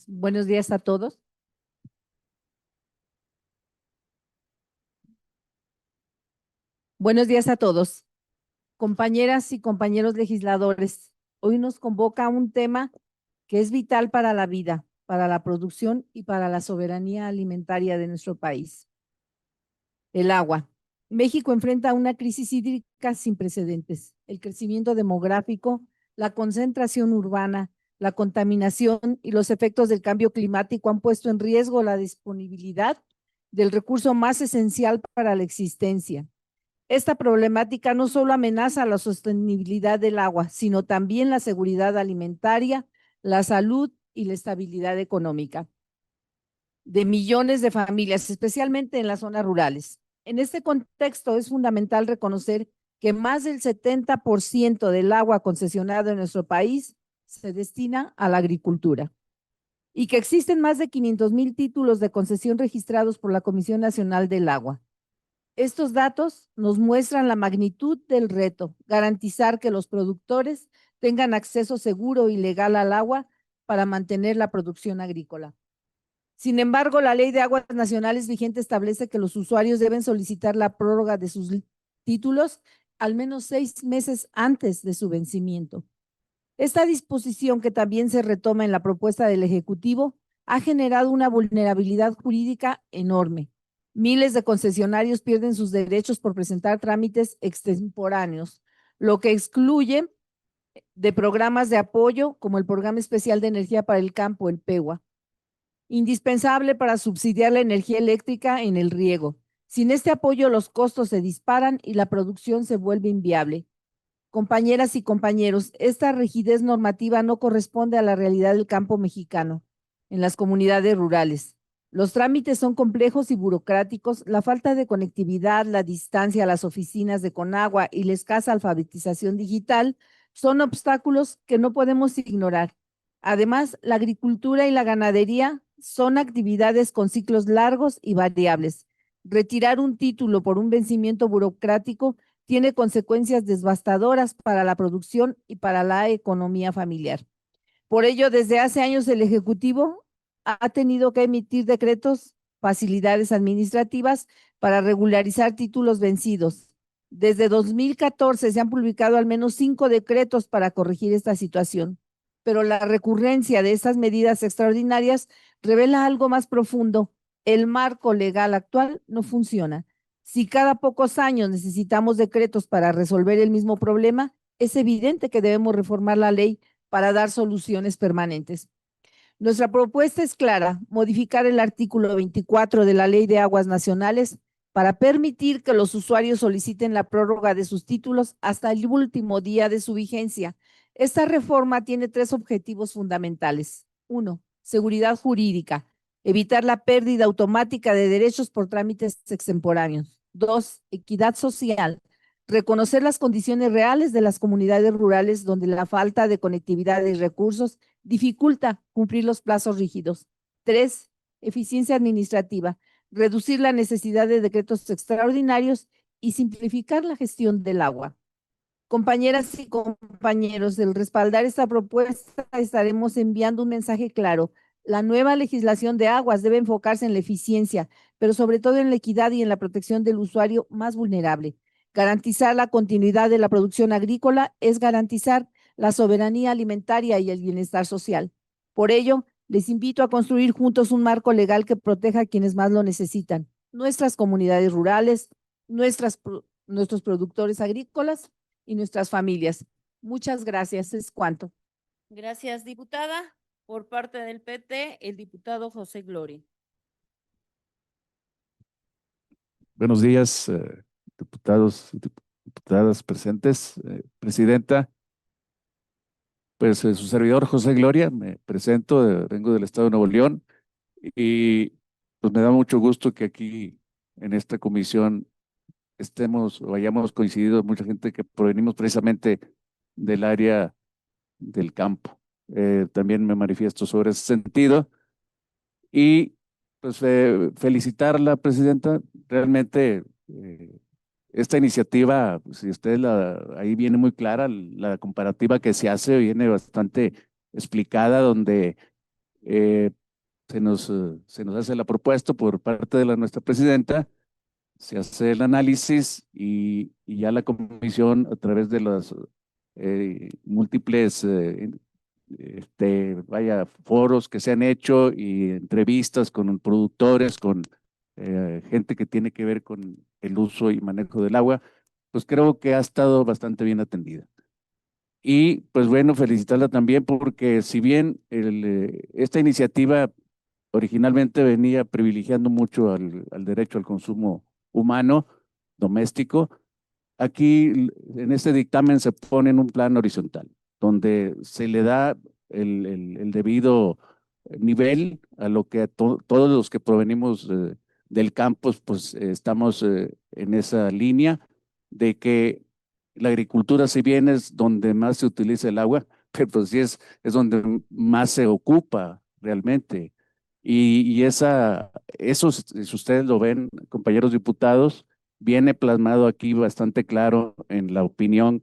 Buenos días a todos. Buenos días a todos. Compañeras y compañeros legisladores, hoy nos convoca un tema que es vital para la vida, para la producción y para la soberanía alimentaria de nuestro país. El agua. México enfrenta una crisis hídrica sin precedentes. El crecimiento demográfico, la concentración urbana, la contaminación y los efectos del cambio climático han puesto en riesgo la disponibilidad del recurso más esencial para la existencia. Esta problemática no solo amenaza la sostenibilidad del agua, sino también la seguridad alimentaria, la salud y la estabilidad económica de millones de familias, especialmente en las zonas rurales. En este contexto es fundamental reconocer que más del 70% del agua concesionada en nuestro país se destina a la agricultura y que existen más de 500,000 títulos de concesión registrados por la Comisión Nacional del Agua. Estos datos nos muestran la magnitud del reto, garantizar que los productores tengan acceso seguro y legal al agua para mantener la producción agrícola. Sin embargo, la Ley de Aguas Nacionales vigente establece que los usuarios deben solicitar la prórroga de sus títulos al menos 6 meses antes de su vencimiento. Esta disposición, que también se retoma en la propuesta del Ejecutivo, ha generado una vulnerabilidad jurídica enorme. Miles de concesionarios pierden sus derechos por presentar trámites extemporáneos, lo que excluye de programas de apoyo como el Programa Especial de Energía para el Campo, el PEGUA, indispensable para subsidiar la energía eléctrica en el riego. Sin este apoyo, los costos se disparan y la producción se vuelve inviable. Compañeras y compañeros, esta rigidez normativa no corresponde a la realidad del campo mexicano en las comunidades rurales. Los trámites son complejos y burocráticos, la falta de conectividad, la distancia a las oficinas de Conagua y la escasa alfabetización digital son obstáculos que no podemos ignorar. Además, la agricultura y la ganadería son actividades con ciclos largos y variables. Retirar un título por un vencimiento burocrático tiene consecuencias devastadoras para la producción y para la economía familiar. Por ello, desde hace años el Ejecutivo ha tenido que emitir decretos, facilidades administrativas para regularizar títulos vencidos. Desde 2014 se han publicado al menos 5 decretos para corregir esta situación, pero la recurrencia de estas medidas extraordinarias revela algo más profundo. El marco legal actual no funciona. Si cada pocos años necesitamos decretos para resolver el mismo problema, es evidente que debemos reformar la ley para dar soluciones permanentes. Nuestra propuesta es clara: modificar el artículo 24 de la Ley de Aguas Nacionales para permitir que los usuarios soliciten la prórroga de sus títulos hasta el último día de su vigencia. Esta reforma tiene 3 objetivos fundamentales. 1, seguridad jurídica, evitar la pérdida automática de derechos por trámites extemporáneos. 2, equidad social, reconocer las condiciones reales de las comunidades rurales donde la falta de conectividad y recursos dificulta cumplir los plazos rígidos. 3, eficiencia administrativa, reducir la necesidad de decretos extraordinarios y simplificar la gestión del agua. Compañeras y compañeros, del respaldar esta propuesta estaremos enviando un mensaje claro. La nueva legislación de aguas debe enfocarse en la eficiencia, pero sobre todo en la equidad y en la protección del usuario más vulnerable. Garantizar la continuidad de la producción agrícola es garantizar la soberanía alimentaria y el bienestar social. Por ello, les invito a construir juntos un marco legal que proteja a quienes más lo necesitan, nuestras comunidades rurales, nuestros productores agrícolas y nuestras familias. Muchas gracias. Es cuanto. Gracias, diputada. Por parte del PT, el diputado José Gloria. Buenos días, diputados y diputadas presentes. Presidenta, pues su servidor José Gloria, me presento, vengo del estado de Nuevo León y pues me da mucho gusto que aquí en esta comisión estemos o hayamos coincidido mucha gente que provenimos precisamente del área del campo. También me manifiesto sobre ese sentido y pues felicitarla, presidenta. Realmente esta iniciativa, si usted ahí viene muy clara, la comparativa que se hace viene bastante explicada, donde se nos hace la propuesta por parte de nuestra presidenta, se hace el análisis y ya la comisión, a través de los múltiples foros que se han hecho y entrevistas con productores, con gente que tiene que ver con el uso y manejo del agua, pues creo que ha estado bastante bien atendida. Y pues bueno, felicitarla también porque si bien esta iniciativa originalmente venía privilegiando mucho al derecho al consumo humano, doméstico, aquí en este dictamen se pone en un plano horizontal, donde se le da el debido nivel a lo que todos los que provenimos del campo, pues estamos en esa línea de que la agricultura, si bien es donde más se utiliza el agua, pero pues sí es donde más se ocupa realmente. Y eso, si ustedes lo ven, compañeros diputados, viene plasmado aquí bastante claro en la opinión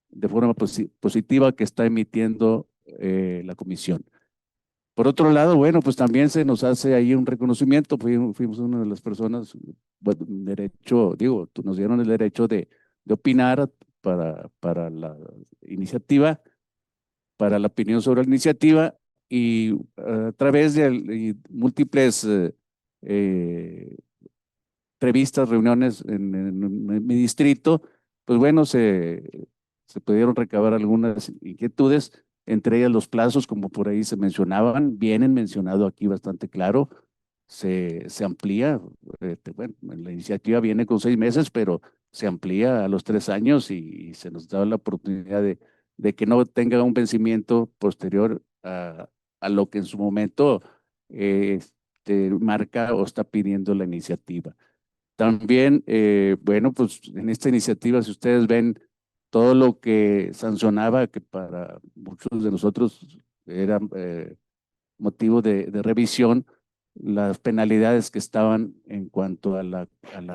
de forma positiva que está emitiendo la comisión. Por otro lado, bueno, pues también se nos hace ahí un reconocimiento. Fuimos una de las personas, bueno, nos dieron el derecho de opinar para la iniciativa, para la opinión sobre la iniciativa, y a través de múltiples entrevistas, reuniones en mi distrito, pues bueno, se pudieron recabar algunas inquietudes, entre ellas los plazos, como por ahí se mencionaban, vienen mencionado aquí bastante claro, se amplía, bueno, la iniciativa viene con 6 meses, pero se amplía a los 3 años y se nos da la oportunidad de que no tenga un vencimiento posterior a lo que en su momento marca o está pidiendo la iniciativa. También, bueno, pues en esta iniciativa, si ustedes ven todo lo que sancionaba, que para muchos de nosotros era motivo de revisión, las penalidades que estaban en cuanto a la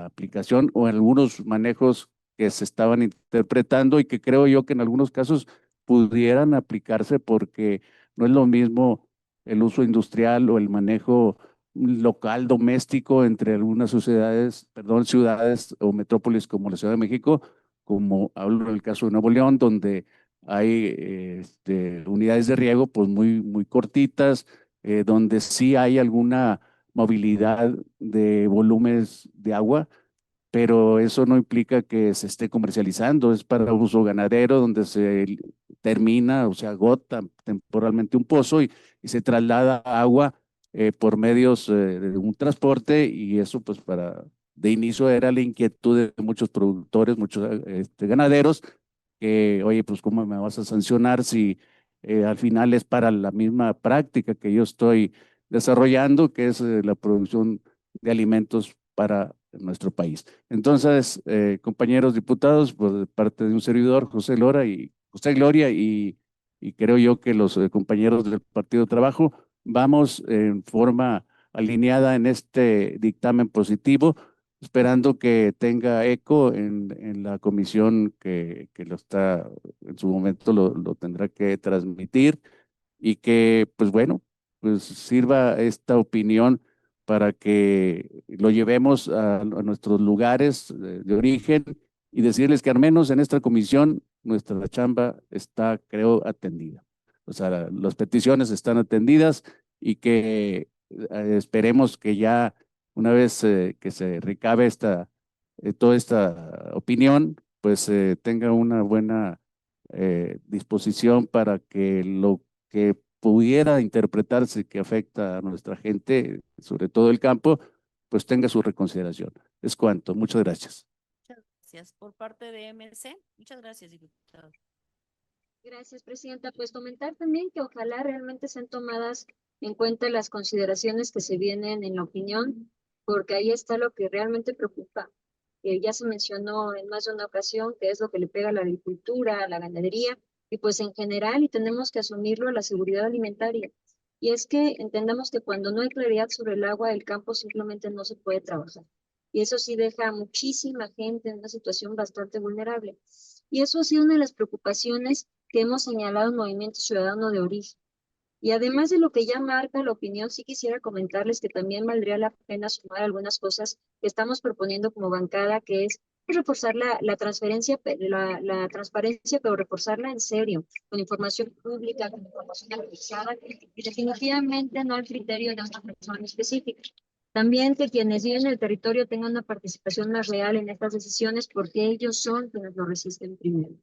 aplicación o algunos manejos que se estaban interpretando y que creo yo que en algunos casos pudieran aplicarse, porque no es lo mismo el uso industrial o el manejo local, doméstico, entre algunas ciudades o metrópolis como la Ciudad de México, como hablo en el caso de Nuevo León, donde hay unidades de riego pues muy cortitas, donde sí hay alguna movilidad de volúmenes de agua, pero eso no implica que se esté comercializando, es para uso ganadero, donde se termina o se agota temporalmente un pozo y se traslada agua por medios de un transporte, y eso pues de inicio era la inquietud de muchos productores, muchos ganaderos, que oye, pues cómo me vas a sancionar si al final es para la misma práctica que yo estoy desarrollando, que es la producción de alimentos para nuestro país. Entonces, compañeros diputados, por parte de un servidor, José Gloria, y creo yo que los compañeros del Partido de Trabajo, vamos en forma alineada en este dictamen positivo, esperando que tenga eco en la comisión que lo está, en su momento lo tendrá que transmitir y que, pues bueno, pues sirva esta opinión para que lo llevemos a nuestros lugares de origen y decirles que al menos en esta comisión nuestra chamba está, creo, atendida. O sea, las peticiones están atendidas y que esperemos que ya una vez que se recabe toda esta opinión, pues tenga una buena disposición para que lo que pudiera interpretarse que afecta a nuestra gente, sobre todo el campo, pues tenga su reconsideración. Es cuanto. Muchas gracias. Muchas gracias. Por parte de MC, muchas gracias, diputado. Gracias, presidenta. Pues comentar también que ojalá realmente sean tomadas en cuenta las consideraciones que se vienen en la opinión, porque ahí está lo que realmente preocupa. Ya se mencionó en más de una ocasión que es lo que le pega a la agricultura, a la ganadería, y pues en general, y tenemos que asumirlo, a la seguridad alimentaria. Y es que entendamos que cuando no hay claridad sobre el agua, el campo simplemente no se puede trabajar. Y eso sí deja a muchísima gente en una situación bastante vulnerable. Y eso ha sido una de las preocupaciones que hemos señalado en Movimiento Ciudadano de Origen. Y además de lo que ya marca la opinión, sí quisiera comentarles que también valdría la pena sumar algunas cosas que estamos proponiendo como bancada, que es reforzar la transferencia, la transparencia, pero reforzarla en serio, con información pública, con información actualizada, y definitivamente no al criterio de una persona específica. También que quienes viven en el territorio tengan una participación más real en estas decisiones, porque ellos son quienes lo resisten primero.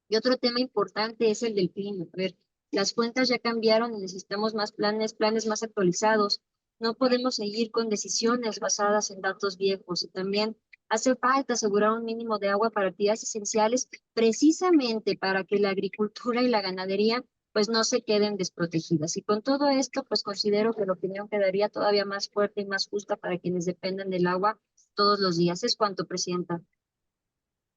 Y otro tema importante es el del clima. A ver, las cuentas ya cambiaron y necesitamos más planes más actualizados. No podemos seguir con decisiones basadas en datos viejos. Y también hace falta asegurar un mínimo de agua para actividades esenciales, precisamente para que la agricultura y la ganadería pues no se queden desprotegidas. Y con todo esto, pues considero que la opinión quedaría todavía más fuerte y más justa para quienes dependen del agua todos los días. Es cuanto, presidenta.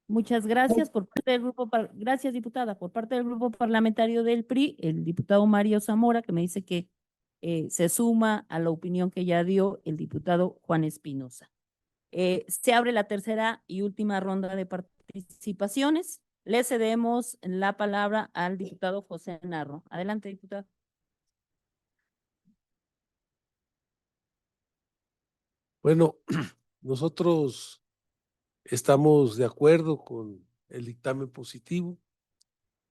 Muchas gracias por parte del grupo, gracias diputada, por parte del grupo parlamentario del PRI, el diputado Mario Zamora, que me dice que se suma a la opinión que ya dio el diputado Juan Espinosa. Se abre la tercera y última ronda de participaciones. Le cedemos la palabra al diputado José Narro. Adelante, diputado. Bueno, nosotros estamos de acuerdo con el dictamen positivo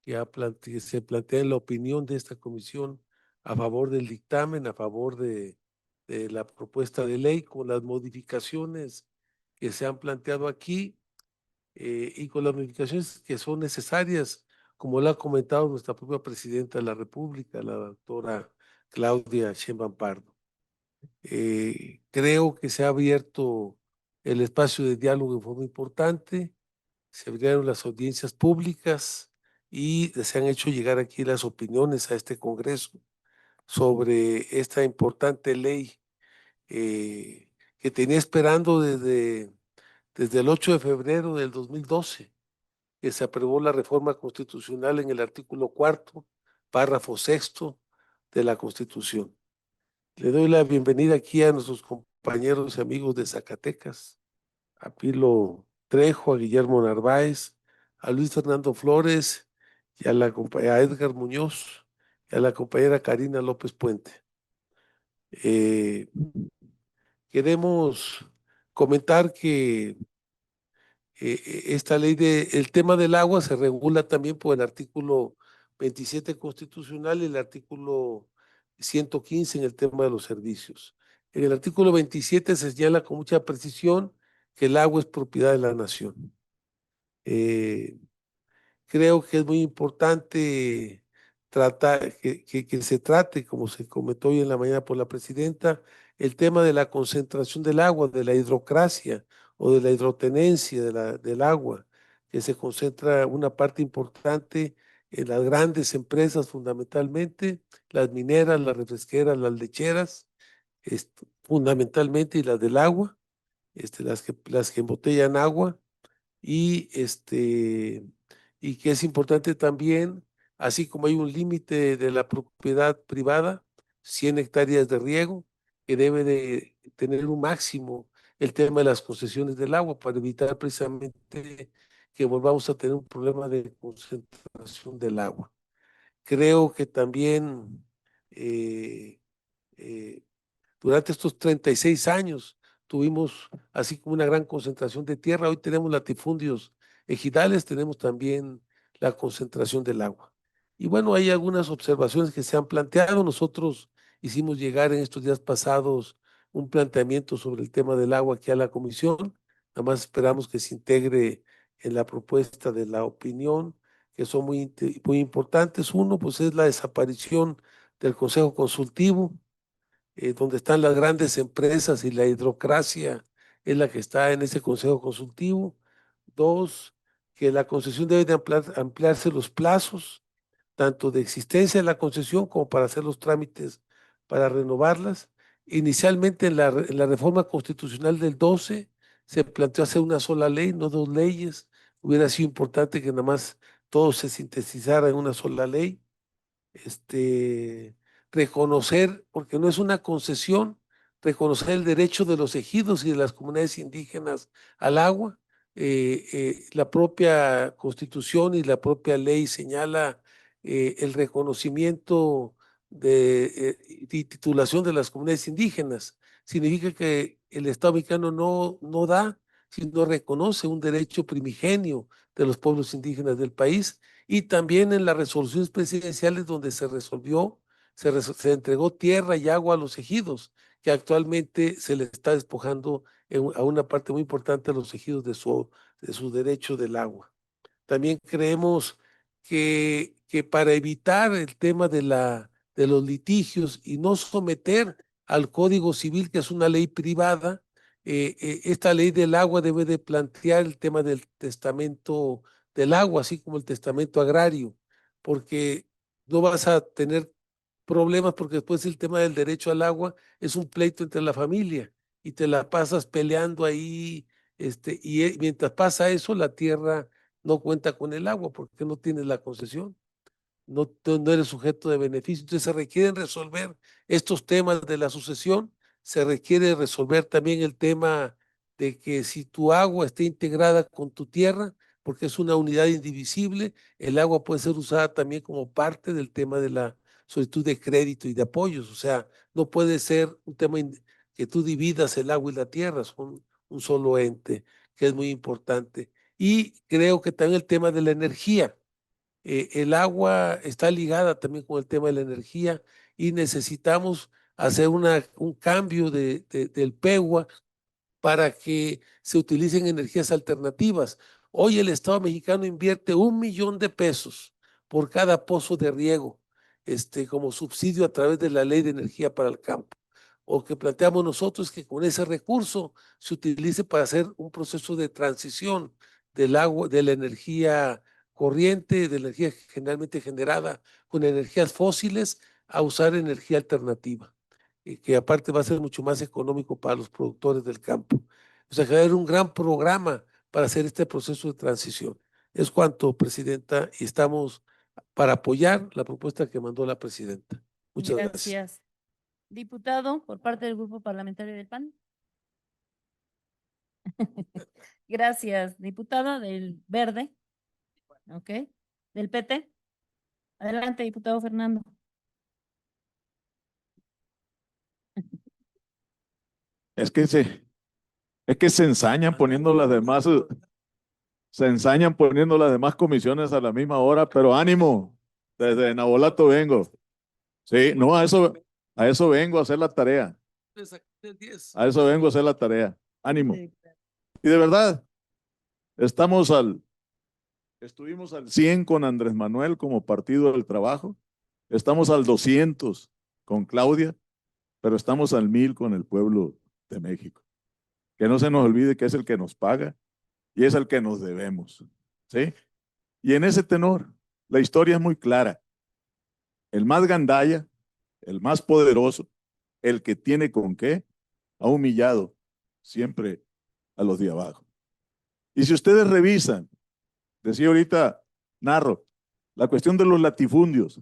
que se plantea en la opinión de esta comisión a favor del dictamen, a favor de la propuesta de ley, con las modificaciones que se han planteado aquí y con las modificaciones que son necesarias, como lo ha comentado nuestra propia presidenta de la República, la doctora Claudia Sheinbaum Pardo. Creo que se ha abierto el espacio de diálogo en forma importante, se abrieron las audiencias públicas y se han hecho llegar aquí las opiniones a este Congreso sobre esta importante ley que tenía esperando desde el 8 de febrero del 2012, que se aprobó la reforma constitucional en el artículo 4º, párrafo 6º de la Constitución. Le doy la bienvenida aquí a nuestros compañeros y amigos de Zacatecas, a Pilo Trejo, a Guillermo Narváez, a Luis Fernando Flores y a Edgar Muñoz y a la compañera Karina López Puente. Queremos comentar que esta ley el tema del agua se regula también por el artículo 27 constitucional y el artículo 115 en el tema de los servicios. En el artículo 27 se señala con mucha precisión que el agua es propiedad de la nación. Creo que es muy importante tratar, que se trate, como se comentó hoy en la mañana por la presidenta, el tema de la concentración del agua, de la hidrocracia o de la hidrotenencia del agua, que se concentra una parte importante en las grandes empresas fundamentalmente, las mineras, las refresqueras, las lecheras, fundamentalmente, y las del agua, las que embotellan agua, y y que es importante también, así como hay un límite de la propiedad privada, 100 hectáreas de riego, que debe de tener un máximo el tema de las concesiones del agua para evitar precisamente que volvamos a tener un problema de concentración del agua. Creo que también durante estos 36 años tuvimos así como una gran concentración de tierra. Hoy tenemos latifundios ejidales, tenemos también la concentración del agua. Y bueno, hay algunas observaciones que se han planteado. Nosotros hicimos llegar en estos días pasados un planteamiento sobre el tema del agua aquí a la comisión. Nada más esperamos que se integre en la propuesta de la opinión, que son muy importantes. Uno, pues es la desaparición del Consejo Consultivo, donde están las grandes empresas y la hidrocracia es la que está en ese Consejo Consultivo. Dos, que la concesión debe de ampliarse los plazos, tanto de existencia de la concesión como para hacer los trámites para renovarlas. Inicialmente en la reforma constitucional del 12 se planteó hacer una sola ley, no dos leyes. Hubiera sido importante que nada más todo se sintetizara en una sola ley. Reconocer, porque no es una concesión, reconocer el derecho de los ejidos y de las comunidades indígenas al agua. La propia Constitución y la propia ley señala el reconocimiento de titulación de las comunidades indígenas. Significa que el Estado mexicano no da, sino reconoce un derecho primigenio de los pueblos indígenas del país. Y también en las resoluciones presidenciales donde se resolvió, se entregó tierra y agua a los ejidos, que actualmente se les está despojando a una parte muy importante a los ejidos de su derecho del agua. También creemos que para evitar el tema de los litigios y no someter al Código Civil, que es una ley privada, esta ley del agua debe de plantear el tema del testamento del agua, así como el testamento agrario, porque no vas a tener problemas, porque después el tema del derecho al agua es un pleito entre la familia y te la pasas peleando ahí, y mientras pasa eso, la tierra no cuenta con el agua porque no tienes la concesión, no eres sujeto de beneficio. Entonces se requieren resolver estos temas de la sucesión, se requiere resolver también el tema de que si tu agua está integrada con tu tierra, porque es una unidad indivisible, el agua puede ser usada también como parte del tema de la solicitud de crédito y de apoyos. O sea, no puede ser un tema que tú dividas el agua y la tierra, son un solo ente, que es muy importante. Y creo que también el tema de la energía. El agua está ligada también con el tema de la energía y necesitamos hacer un cambio del PEGUA para que se utilicen energías alternativas. Hoy el Estado mexicano invierte 1 millón de pesos por cada pozo de riego, como subsidio a través de la Ley de Energía para el Campo. O que planteamos nosotros que con ese recurso se utilice para hacer un proceso de transición del agua, de la energía corriente, de la energía generalmente generada con energías fósiles, a usar energía alternativa, que aparte va a ser mucho más económico para los productores del campo. O sea, que va a haber un gran programa para hacer este proceso de transición. Es cuanto, Presidenta, y estamos para apoyar la propuesta que mandó la Presidenta. Muchas gracias. Gracias. Diputado, por parte del Grupo Parlamentario del PAN. Gracias. Diputada del Verde. Ok. Del PT. Adelante, diputado Fernando. Es que se ensañan poniendo las demás, comisiones a la misma hora, pero ánimo, desde Nabolato vengo. Sí, no, a eso vengo a hacer la tarea. A eso vengo a hacer la tarea. Ánimo. Y de verdad, estuvimos al 100 con Andrés Manuel como Partido del Trabajo, estamos al 200 con Claudia, pero estamos al 1000 con el pueblo de México. Que no se nos olvide que es el que nos paga y es el que nos debemos, ¿sí? Y en ese tenor, la historia es muy clara. El más gandalla, el más poderoso, el que tiene con qué, ha humillado siempre a los de abajo. Y si ustedes revisan, decía ahorita Narro, la cuestión de los latifundios,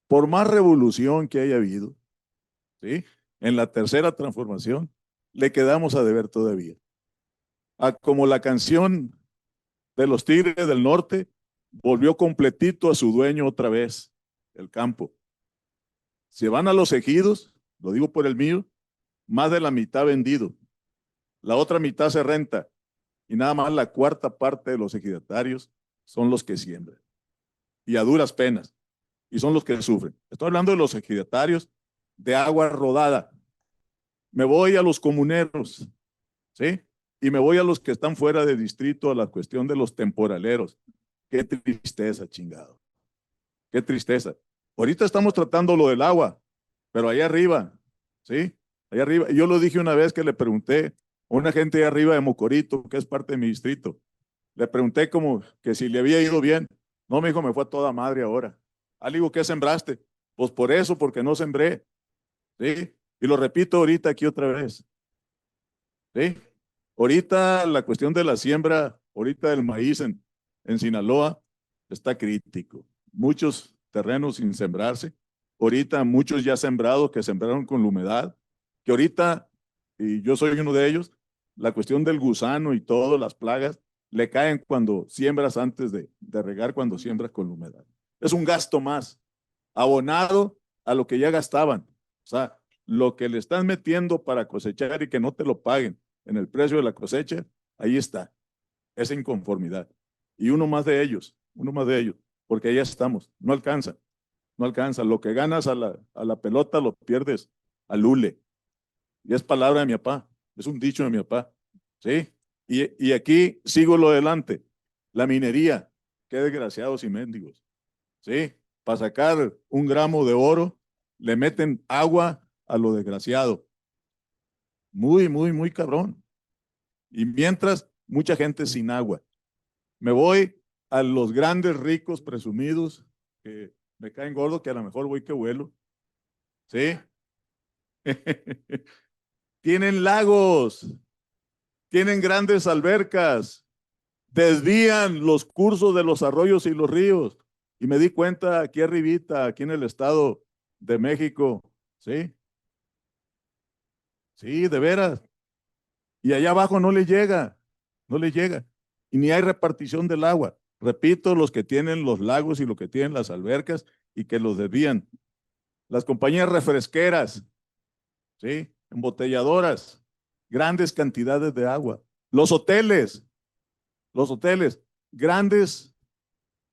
por más revolución que haya habido, ¿sí?, en la tercera transformación, le quedamos a deber todavía. Como la canción de los Tigres del Norte, volvió completito a su dueño otra vez, el campo. Se van a los ejidos, lo digo por el mío, más de la mitad vendido. La otra mitad se renta y nada más la cuarta parte de los ejidatarios son los que siembran. Y a duras penas. Y son los que sufren. Estoy hablando de los ejidatarios de agua rodada. Me voy a los comuneros, ¿sí? Y me voy a los que están fuera de distrito, a la cuestión de los temporaleros. Qué tristeza, chingado. Qué tristeza. Ahorita estamos tratando lo del agua, pero allá arriba, ¿sí? Allá arriba. Yo lo dije una vez que le pregunté a una gente allá arriba de Mocorito, que es parte de mi distrito. Le pregunté como que si le había ido bien. No, me dijo, me fue a toda madre ahora. Le digo, ¿qué sembraste? Pues por eso, porque no sembré. ¿Sí? Y lo repito ahorita aquí otra vez. ¿Sí? Ahorita la cuestión de la siembra, ahorita del maíz en Sinaloa, está crítico. Muchos terrenos sin sembrarse. Ahorita muchos ya sembrados que sembraron con la humedad. Que ahorita, y yo soy uno de ellos, la cuestión del gusano y todas las plagas le caen cuando siembras antes de regar, cuando siembras con la humedad. Es un gasto más, abonado a lo que ya gastaban. O sea, lo que le están metiendo para cosechar y que no te lo paguen en el precio de la cosecha, ahí está, esa inconformidad. Y uno más de ellos, porque allá estamos, no alcanza. Lo que ganas a la pelota lo pierdes al hule. Y es palabra de mi papá, es un dicho de mi papá, ¿sí? Y aquí sigo lo adelante, la minería, qué desgraciados y mendigos, ¿sí? Para sacar 1 gramo de oro, le meten agua a lo desgraciado. Muy, muy, muy cabrón. Y mientras, mucha gente sin agua. Me voy a los grandes ricos presumidos, que me caen gordo, que a lo mejor voy que vuelo, ¿sí? Tienen lagos, tienen grandes albercas, desvían los cursos de los arroyos y los ríos. Y me di cuenta aquí arribita, aquí en el Estado de México, ¿sí? Sí, de veras. Y allá abajo no le llega. Y ni hay repartición del agua. Repito, los que tienen los lagos y los que tienen las albercas y que los desvían. Las compañías refresqueras, ¿sí? Embotelladoras, grandes cantidades de agua. Los hoteles, grandes,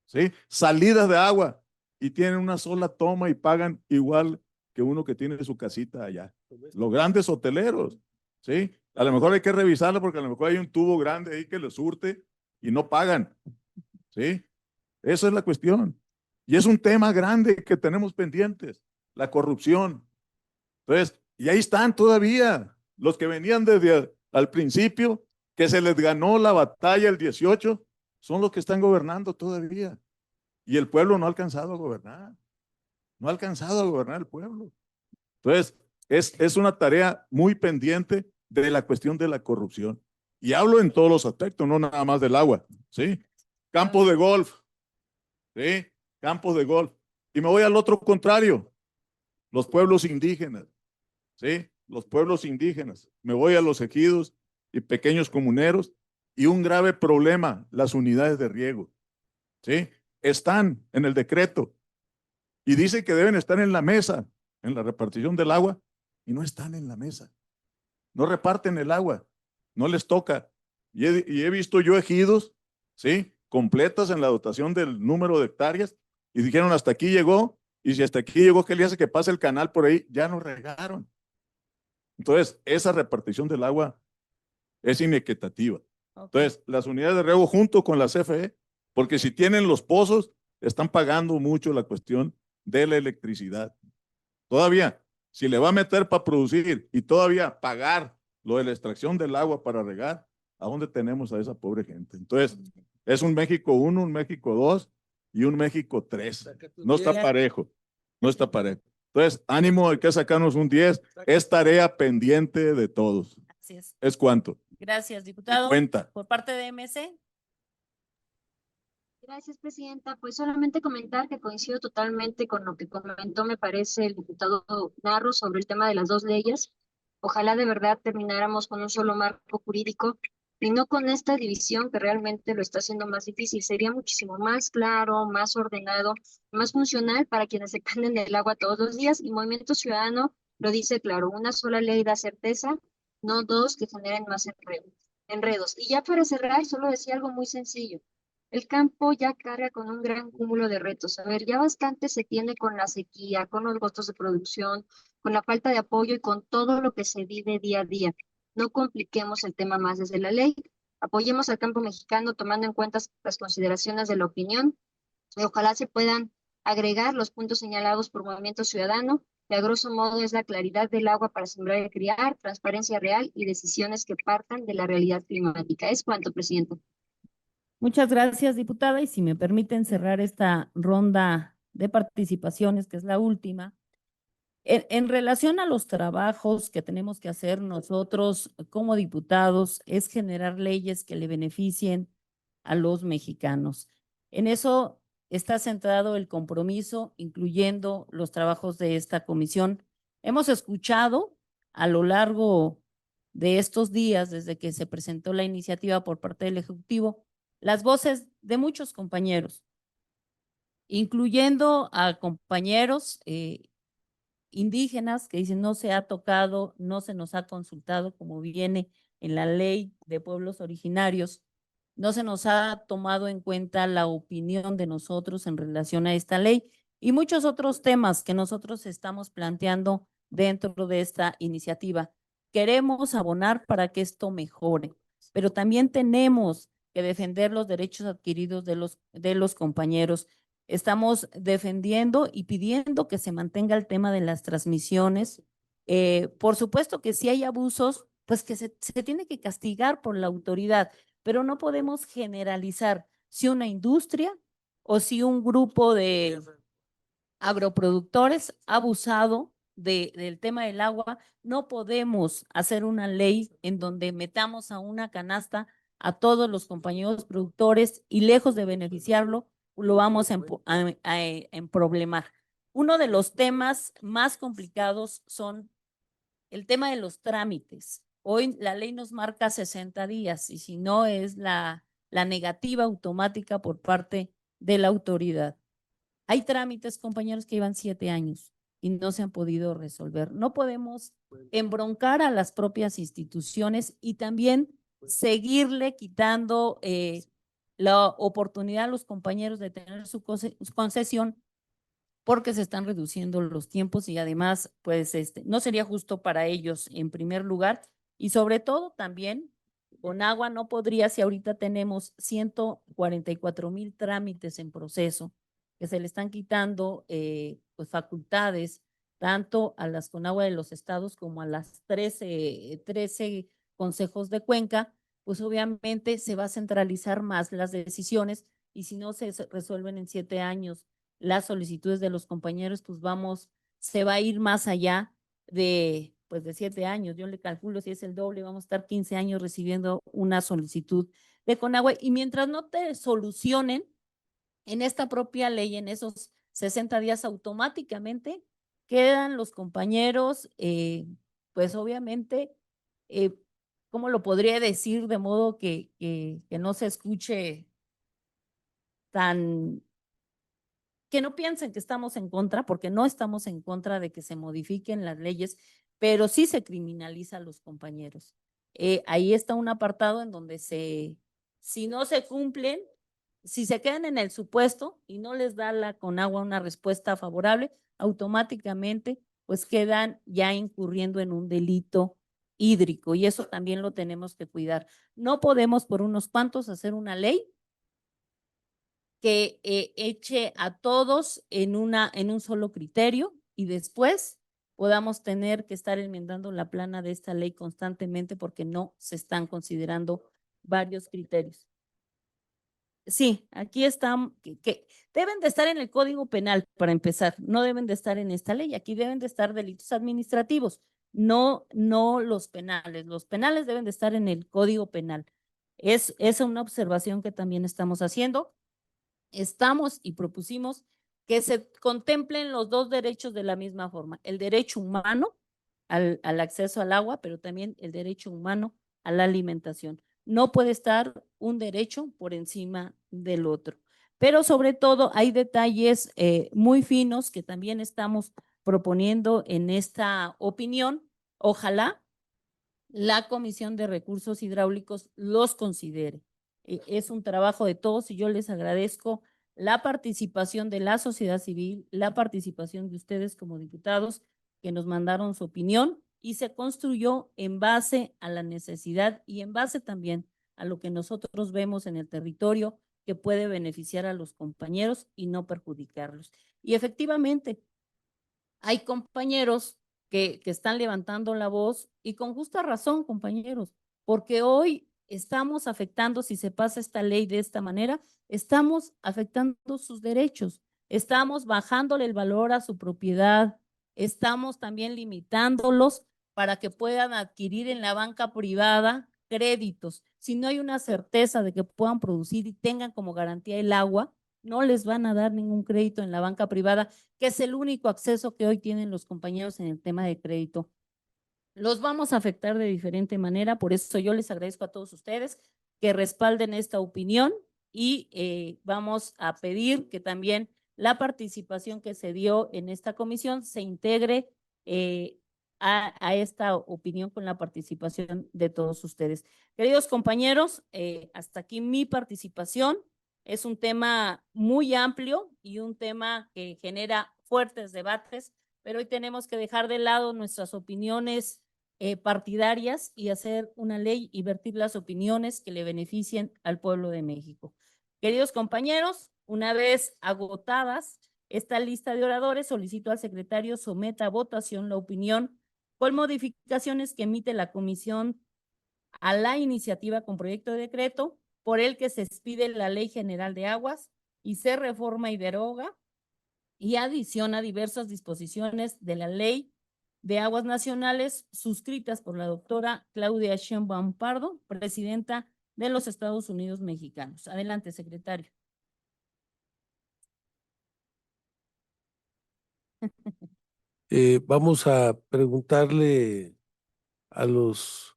¿sí? Salidas de agua y tienen una sola toma y pagan igual que uno que tiene su casita allá. Los grandes hoteleros, ¿sí? A lo mejor hay que revisarlo porque a lo mejor hay un tubo grande ahí que les surte y no pagan, ¿sí? Esa es la cuestión. Y es un tema grande que tenemos pendientes, la corrupción. Entonces, y ahí están todavía los que venían desde al principio, que se les ganó la batalla el 18, son los que están gobernando todavía. Y el pueblo no ha alcanzado a gobernar. No ha alcanzado a gobernar el pueblo. Entonces, es una tarea muy pendiente de la cuestión de la corrupción. Y hablo en todos los aspectos, no nada más del agua, ¿sí? Campos de golf, ¿sí? Campos de golf. Y me voy al otro contrario, los pueblos indígenas, ¿sí? Los pueblos indígenas. Me voy a los ejidos y pequeños comuneros y un grave problema, las unidades de riego, ¿sí? Están en el decreto y dice que deben estar en la mesa, en la repartición del agua, y no están en la mesa. No reparten el agua, no les toca. Y he visto yo ejidos, ¿sí? Completas en la dotación del número de hectáreas y dijeron hasta aquí llegó, y si hasta aquí llegó, ¿qué le hace que pase el canal por ahí? Ya no regaron. Entonces, esa repartición del agua es inequitativa. Entonces, las unidades de riego junto con la CFE, porque si tienen los pozos, están pagando mucho la cuestión de la electricidad. Todavía, si le va a meter para producir y todavía pagar lo de la extracción del agua para regar, ¿a dónde tenemos a esa pobre gente? Entonces, es un México 1, un México 2 y un México 3. No está parejo, no está parejo. Entonces, ánimo, hay que sacarnos un 10. Es tarea pendiente de todos. Así es. ¿Es cuánto? Gracias, diputado. Cuenta. Por parte de MC. Gracias, presidenta. Pues solamente comentar que coincido totalmente con lo que comentó, me parece, el diputado Narro sobre el tema de las dos leyes. Ojalá de verdad termináramos con un solo marco jurídico y no con esta división que realmente lo está haciendo más difícil. Sería muchísimo más claro, más ordenado, más funcional para quienes dependen del agua todos los días. Y Movimiento Ciudadano lo dice claro, una sola ley da certeza, no dos que generen más enredos. Y ya para cerrar, solo decía algo muy sencillo. El campo ya carga con un gran cúmulo de retos. A ver, ya bastante se tiene con la sequía, con los costos de producción, con la falta de apoyo y con todo lo que se vive día a día. No compliquemos el tema más desde la ley. Apoyemos al campo mexicano tomando en cuenta las consideraciones de la opinión y ojalá se puedan agregar los puntos señalados por Movimiento Ciudadano, que a grosso modo es la claridad del agua para sembrar y criar, transparencia real y decisiones que partan de la realidad climática. Es cuanto, Presidenta. Muchas gracias, diputada. Y si me permiten cerrar esta ronda de participaciones, que es la última. En relación a los trabajos que tenemos que hacer nosotros como diputados, es generar leyes que le beneficien a los mexicanos. En eso está centrado el compromiso, incluyendo los trabajos de esta comisión. Hemos escuchado a lo largo de estos días, desde que se presentó la iniciativa por parte del Ejecutivo, las voces de muchos compañeros, incluyendo a compañeros indígenas que dicen no se ha tocado, no se nos ha consultado como viene en la ley de pueblos originarios, no se nos ha tomado en cuenta la opinión de nosotros en relación a esta ley y muchos otros temas que nosotros estamos planteando dentro de esta iniciativa. Queremos abonar para que esto mejore, pero también tenemos que defender los derechos adquiridos de los compañeros. Estamos defendiendo y pidiendo que se mantenga el tema de las transmisiones. Por supuesto que si hay abusos, pues que se tiene que castigar por la autoridad, pero no podemos generalizar si una industria o si un grupo de agroproductores ha abusado del tema del agua. No podemos hacer una ley en donde metamos a una canasta a todos los compañeros productores y lejos de beneficiarlo, lo vamos a emproblemar. Uno de los temas más complicados son el tema de los trámites. Hoy la ley nos marca 60 días y si no es la negativa automática por parte de la autoridad. Hay trámites, compañeros, que llevan 7 años y no se han podido resolver. No podemos embroncar a las propias instituciones y también seguirle quitando la oportunidad a los compañeros de tener su concesión porque se están reduciendo los tiempos y además, pues, no sería justo para ellos en primer lugar y sobre todo también con agua no podría, si ahorita tenemos 144,000 trámites en proceso, que se le están quitando pues facultades tanto a las Conagua de los estados como a las 13 consejos de cuenca, pues obviamente se va a centralizar más las decisiones y si no se resuelven en 7 años las solicitudes de los compañeros, pues se va a ir más allá de 7 años. Yo le calculo si es el doble, vamos a estar 15 años recibiendo una solicitud de Conagua y mientras no te solucionen en esta propia ley, en esos 60 días automáticamente quedan los compañeros, pues obviamente, ¿cómo lo podría decir de modo que no se escuche tan, que no piensen que estamos en contra, porque no estamos en contra de que se modifiquen las leyes, pero sí se criminaliza a los compañeros. Ahí está un apartado en donde si no se cumplen, si se quedan en el supuesto y no les da la Conagua una respuesta favorable, automáticamente pues quedan ya incurriendo en un delito hídrico y eso también lo tenemos que cuidar. No podemos por unos cuantos hacer una ley que eche a todos en un solo criterio y después podamos tener que estar enmendando la plana de esta ley constantemente porque no se están considerando varios criterios. Sí, aquí están, que deben de estar en el Código Penal para empezar, no deben de estar en esta ley, aquí deben de estar delitos administrativos, no los penales. Los penales deben de estar en el Código Penal. Es una observación que también estamos haciendo. Estamos y propusimos que se contemplen los dos derechos de la misma forma, el derecho humano al acceso al agua, pero también el derecho humano a la alimentación. No puede estar un derecho por encima del otro. Pero sobre todo hay detalles muy finos que también estamos proponiendo en esta opinión. Ojalá la Comisión de Recursos Hidráulicos los considere. Es un trabajo de todos y yo les agradezco la participación de la sociedad civil, la participación de ustedes como diputados que nos mandaron su opinión y se construyó en base a la necesidad y en base también a lo que nosotros vemos en el territorio que puede beneficiar a los compañeros y no perjudicarlos. Y efectivamente, hay compañeros que están levantando la voz y con justa razón, compañeros, porque hoy estamos afectando, si se pasa esta ley de esta manera, estamos afectando sus derechos, estamos bajándole el valor a su propiedad, estamos también limitándolos para que puedan adquirir en la banca privada créditos. Si no hay una certeza de que puedan producir y tengan como garantía el agua, no les van a dar ningún crédito en la banca privada, que es el único acceso que hoy tienen los compañeros en el tema de crédito. Los vamos a afectar de diferente manera, por eso yo les agradezco a todos ustedes que respalden esta opinión y vamos a pedir que también la participación que se dio en esta comisión se integre a esta opinión con la participación de todos ustedes. Queridos compañeros, hasta aquí mi participación. Es un tema muy amplio y un tema que genera fuertes debates, pero hoy tenemos que dejar de lado nuestras opiniones partidarias y hacer una ley y vertir las opiniones que le beneficien al pueblo de México. Queridos compañeros, una vez agotadas esta lista de oradores, solicito al secretario someta a votación la opinión con modificaciones que emite la comisión a la iniciativa con proyecto de decreto por el que se expide la Ley General de Aguas y se reforma y deroga y adiciona diversas disposiciones de la Ley de Aguas Nacionales suscritas por la doctora Claudia Sheinbaum Pardo, presidenta de los Estados Unidos Mexicanos. Adelante, secretario. Vamos a preguntarle a a las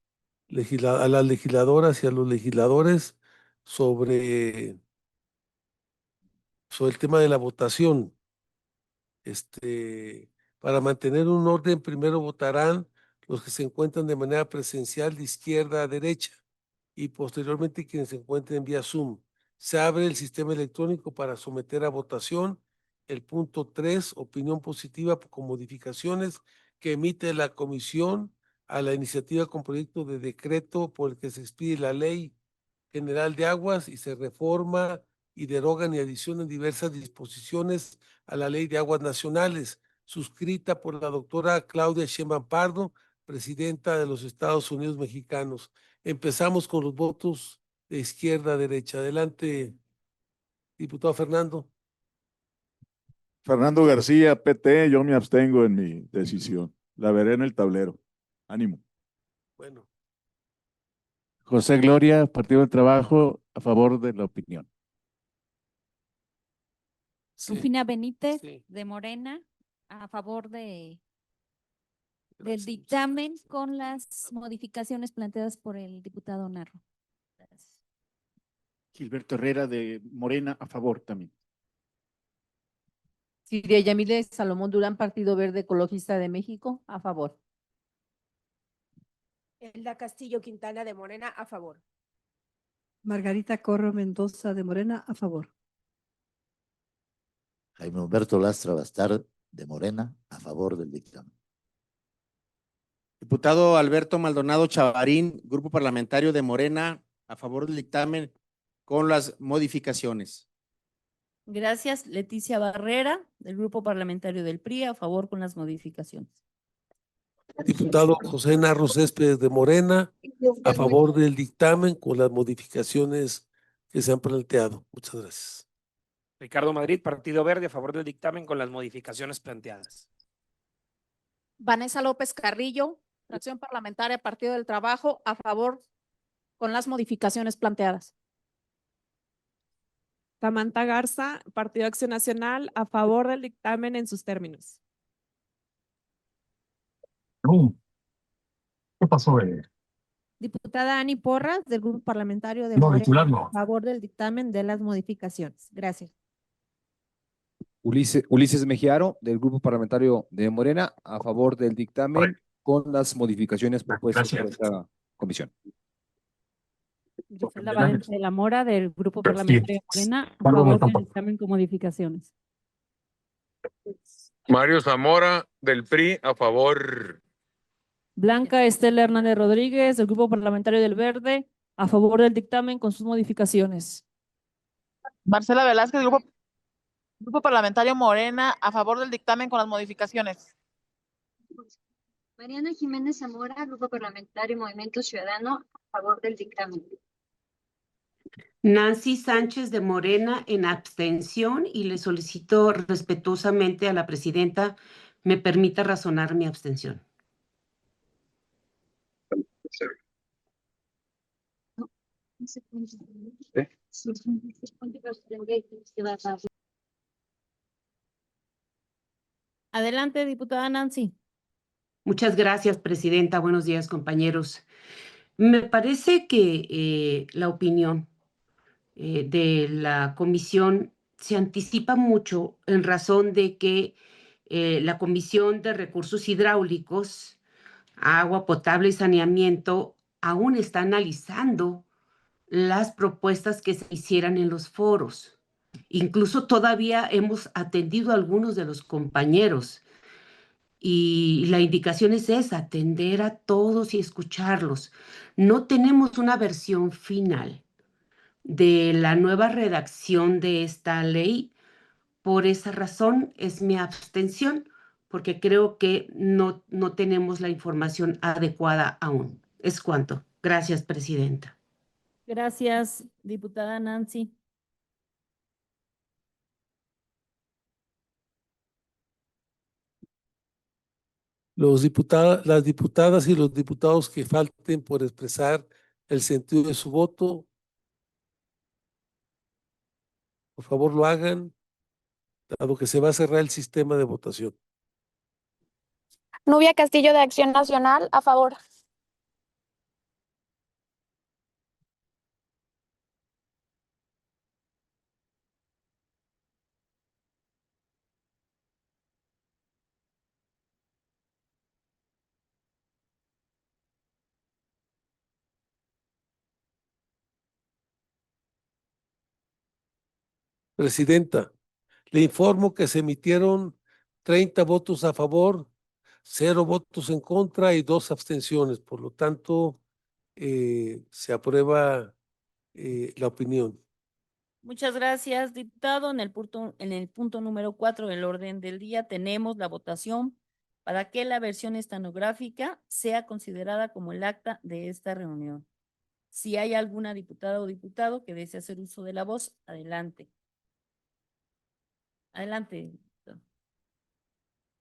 legisladoras y a los legisladores sobre el tema de la votación. Para mantener un orden, primero votarán los que se encuentran de manera presencial de izquierda a derecha y posteriormente quienes se encuentren vía Zoom. Se abre el sistema electrónico para someter a votación el punto 3, opinión positiva con modificaciones que emite la comisión a la iniciativa con proyecto de decreto por el que se expide la Ley General de Aguas y se reforma y derogan y adicionan diversas disposiciones a la Ley de Aguas Nacionales, suscrita por la doctora Claudia Sheinbaum Pardo, presidenta de los Estados Unidos Mexicanos. Empezamos con los votos de izquierda a derecha. Adelante, diputado Fernando. Fernando García, PT, yo me abstengo en mi decisión. La veré en el tablero. Ánimo. Bueno. José Gloria, Partido del Trabajo, a favor de la opinión. Sí. Rufina Benítez, Sí. de Morena, a favor del Gracias. dictamen con las modificaciones planteadas por el diputado Narro. Gracias. Gilberto Herrera, de Morena, a favor también. Siria Yamile Salomón Durán, Partido Verde Ecologista de México, a favor. Elda Castillo Quintana, de Morena, a favor. Margarita Corro Mendoza, de Morena, a favor. Jaime Humberto Lastra Bastar, de Morena, a favor del dictamen. Diputado Alberto Maldonado Chavarín, Grupo Parlamentario de Morena, a favor del dictamen con las modificaciones. Gracias, Leticia Barrera, del Grupo Parlamentario del PRI, a favor con las modificaciones. Diputado José Narro Céspedes de Morena, a favor del dictamen con las modificaciones que se han planteado. Muchas gracias. Ricardo Madrid, Partido Verde, a favor del dictamen con las modificaciones planteadas. Vanessa López Carrillo, fracción parlamentaria Partido del Trabajo, a favor con las modificaciones planteadas. Samantha Garza, Partido Acción Nacional, a favor del dictamen en sus términos. ¿Qué pasó? Diputada Ani Porras, del Grupo Parlamentario de No, Morena, titular no. a favor del dictamen de las modificaciones. Gracias. Ulises Mejiaro, del Grupo Parlamentario de Morena, a favor del dictamen con las modificaciones propuestas por esta comisión. Griselda Valencia de la Mora, del Grupo Pero Parlamentario de Morena, a favor del dictamen con modificaciones. Mario Zamora, del PRI, a favor. Blanca Estela Hernández Rodríguez, del Grupo Parlamentario del Verde, a favor del dictamen con sus modificaciones. Marcela Velázquez, Grupo Parlamentario Morena, a favor del dictamen con las modificaciones. Mariana Jiménez Zamora, Grupo Parlamentario Movimiento Ciudadano, a favor del dictamen. Nancy Sánchez de Morena en abstención, y le solicito respetuosamente a la presidenta me permita razonar mi abstención. Adelante, diputada Nancy. Muchas gracias, presidenta. Buenos días, compañeros. Me parece que la opinión de la comisión se anticipa mucho en razón de que la Comisión de Recursos Hidráulicos, Agua Potable y Saneamiento aún está analizando las propuestas que se hicieran en los foros. Incluso todavía hemos atendido a algunos de los compañeros y la indicación es esa, atender a todos y escucharlos. No tenemos una versión final de la nueva redacción de esta ley. Por esa razón es mi abstención, porque creo que no tenemos la información adecuada aún. Es cuanto. Gracias, presidenta. Gracias, diputada Nancy. Las diputadas y los diputados que falten por expresar el sentido de su voto, por favor lo hagan, dado que se va a cerrar el sistema de votación. Nubia Castillo, de Acción Nacional, a favor. Presidenta, le informo que se emitieron 30 votos a favor, 0 votos en contra y 2 abstenciones. Por lo tanto, se aprueba la opinión. Muchas gracias, diputado. En el punto número 4 del orden del día tenemos la votación para que la versión estenográfica sea considerada como el acta de esta reunión. Si hay alguna diputada o diputado que desee hacer uso de la voz, adelante. Adelante.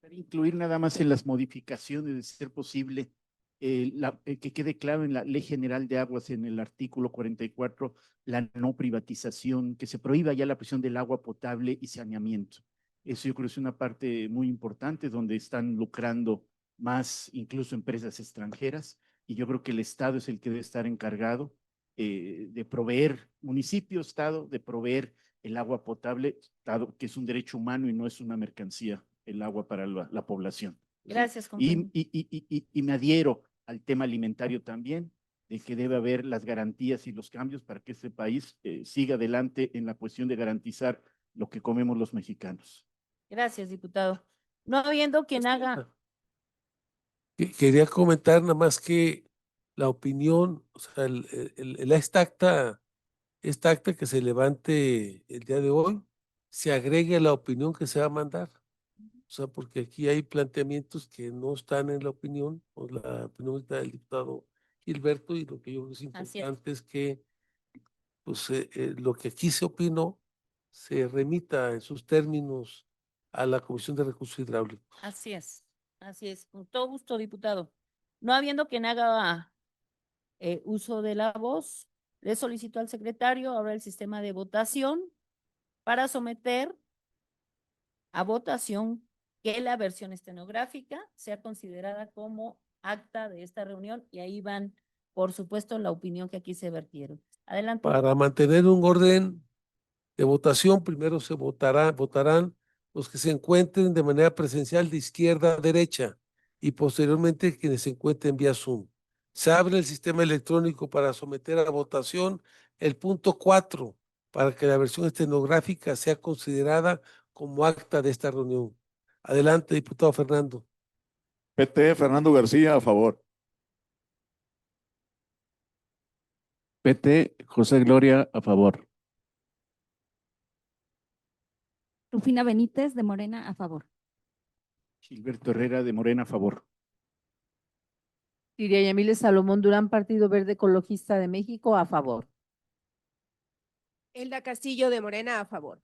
Para incluir nada más en las modificaciones, de ser posible, que quede claro en la Ley General de Aguas, en el artículo 44, la no privatización, que se prohíba ya la presión del agua potable y saneamiento. Eso yo creo que es una parte muy importante donde están lucrando más incluso empresas extranjeras, y yo creo que el Estado es el que debe estar encargado de proveer, municipio, Estado, de proveer el agua potable, dado que es un derecho humano y no es una mercancía, el agua para la población. Gracias, compañero. Y me adhiero al tema alimentario también, de que debe haber las garantías y los cambios para que este país siga adelante en la cuestión de garantizar lo que comemos los mexicanos. Gracias, diputado. No habiendo quien haga. Quería comentar nada más que la opinión, o sea, esta acta que se levante el día de hoy, se agregue a la opinión que se va a mandar. O sea, porque aquí hay planteamientos que no están en la opinión, o la opinión está del diputado Gilberto, y lo que yo creo que es importante es que pues, lo que aquí se opinó se remita en sus términos a la Comisión de Recursos Hidráulicos. Así es, con todo gusto, diputado. No habiendo quien haga uso de la voz, le solicito al secretario ahora el sistema de votación para someter a votación que la versión estenográfica sea considerada como acta de esta reunión y ahí van, por supuesto, la opinión que aquí se vertieron. Adelante. Para mantener un orden de votación, primero votarán los que se encuentren de manera presencial de izquierda a derecha y posteriormente quienes se encuentren vía Zoom. Se abre el sistema electrónico para someter a votación el punto 4 para que la versión estenográfica sea considerada como acta de esta reunión. Adelante, diputado Fernando. PT, Fernando García, a favor. PT, José Gloria, a favor. Rufina Benítez de Morena, a favor. Gilberto Herrera de Morena, a favor. Siria Yamiles Salomón Durán, Partido Verde Ecologista de México, a favor. Elda Castillo de Morena, a favor.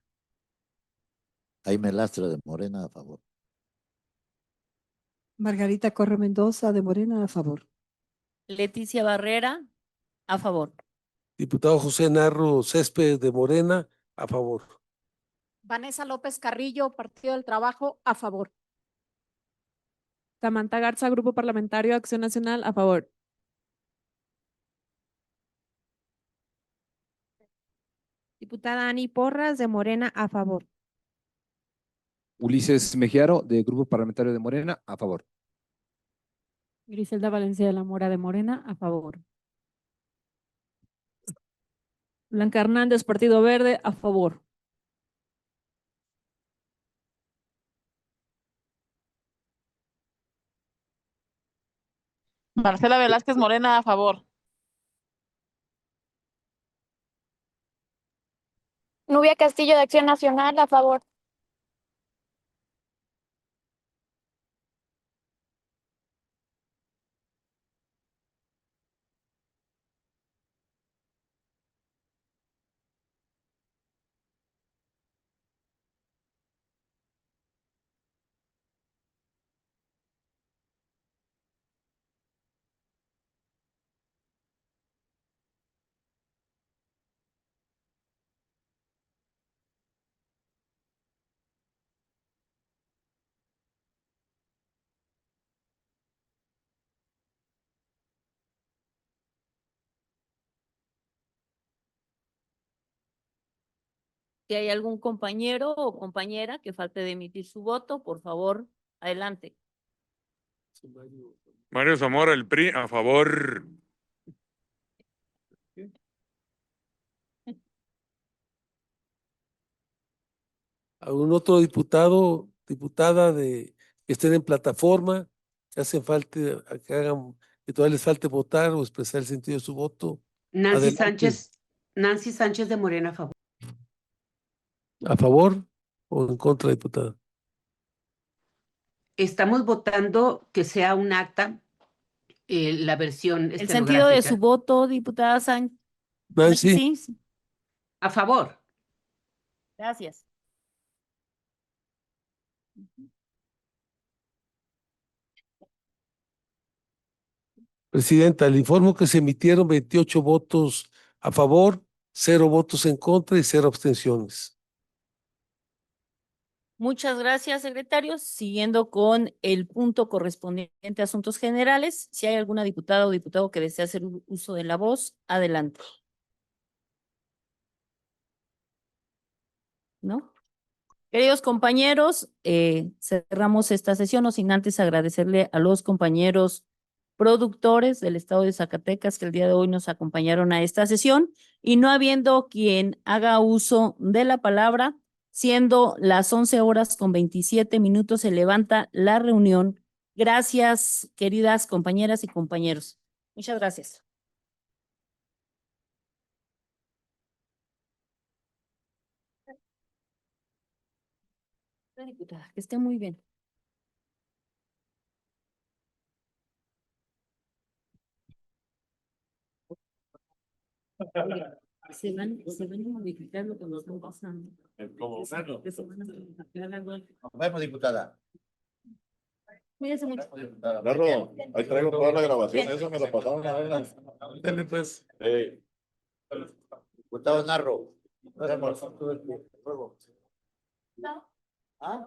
Jaime Lastra de Morena, a favor. Margarita Corro Mendoza de Morena, a favor. Leticia Barrera, a favor. Diputado José Narro Céspedes de Morena, a favor. Vanessa López Carrillo, Partido del Trabajo, a favor. Samantha Garza, Grupo Parlamentario Acción Nacional, a favor. Diputada Ani Porras de Morena, a favor. Ulises Mejiaro, de Grupo Parlamentario de Morena, a favor. Griselda Valencia de la Mora de Morena, a favor. Blanca Hernández, Partido Verde, a favor. Marcela Velázquez Morena, a favor. Nubia Castillo de Acción Nacional, a favor. Si hay algún compañero o compañera que falte de emitir su voto, por favor, adelante. Mario Zamora, el PRI, a favor. ¿Algún otro diputado, diputada que estén en plataforma, que hacen falta, que todavía les falte votar o expresar el sentido de su voto? Adelante. Nancy Sánchez de Morena, a favor. ¿A favor o en contra, diputada? Estamos votando que sea un acta, la versión El sentido de su estenográfica. voto, diputada Sánchez. Nancy. Sí, A favor. gracias. Presidenta, le informo que se emitieron 28 votos a favor, 0 votos en contra y 0 abstenciones. Muchas gracias, secretario. Siguiendo con el punto correspondiente a asuntos generales, si hay alguna diputada o diputado que desea hacer uso de la voz, adelante. ¿No? Queridos compañeros, cerramos esta sesión, no sin antes agradecerle a los compañeros productores del estado de Zacatecas que el día de hoy nos acompañaron a esta sesión y no habiendo quien haga uso de la palabra, siendo las 11:27, se levanta la reunión. Gracias, queridas compañeras y compañeros. Muchas gracias. Diputada, que esté muy bien. Se van a modificar lo que nos está pasando. Que se van a modificar algo. Nos vemos, diputada. Cuídense mucho. Narro, ahí traigo toda la grabación, eso me lo pasaron a ver. Dale, pues. Diputado Narro. Nos vemos. No. ¿Ah?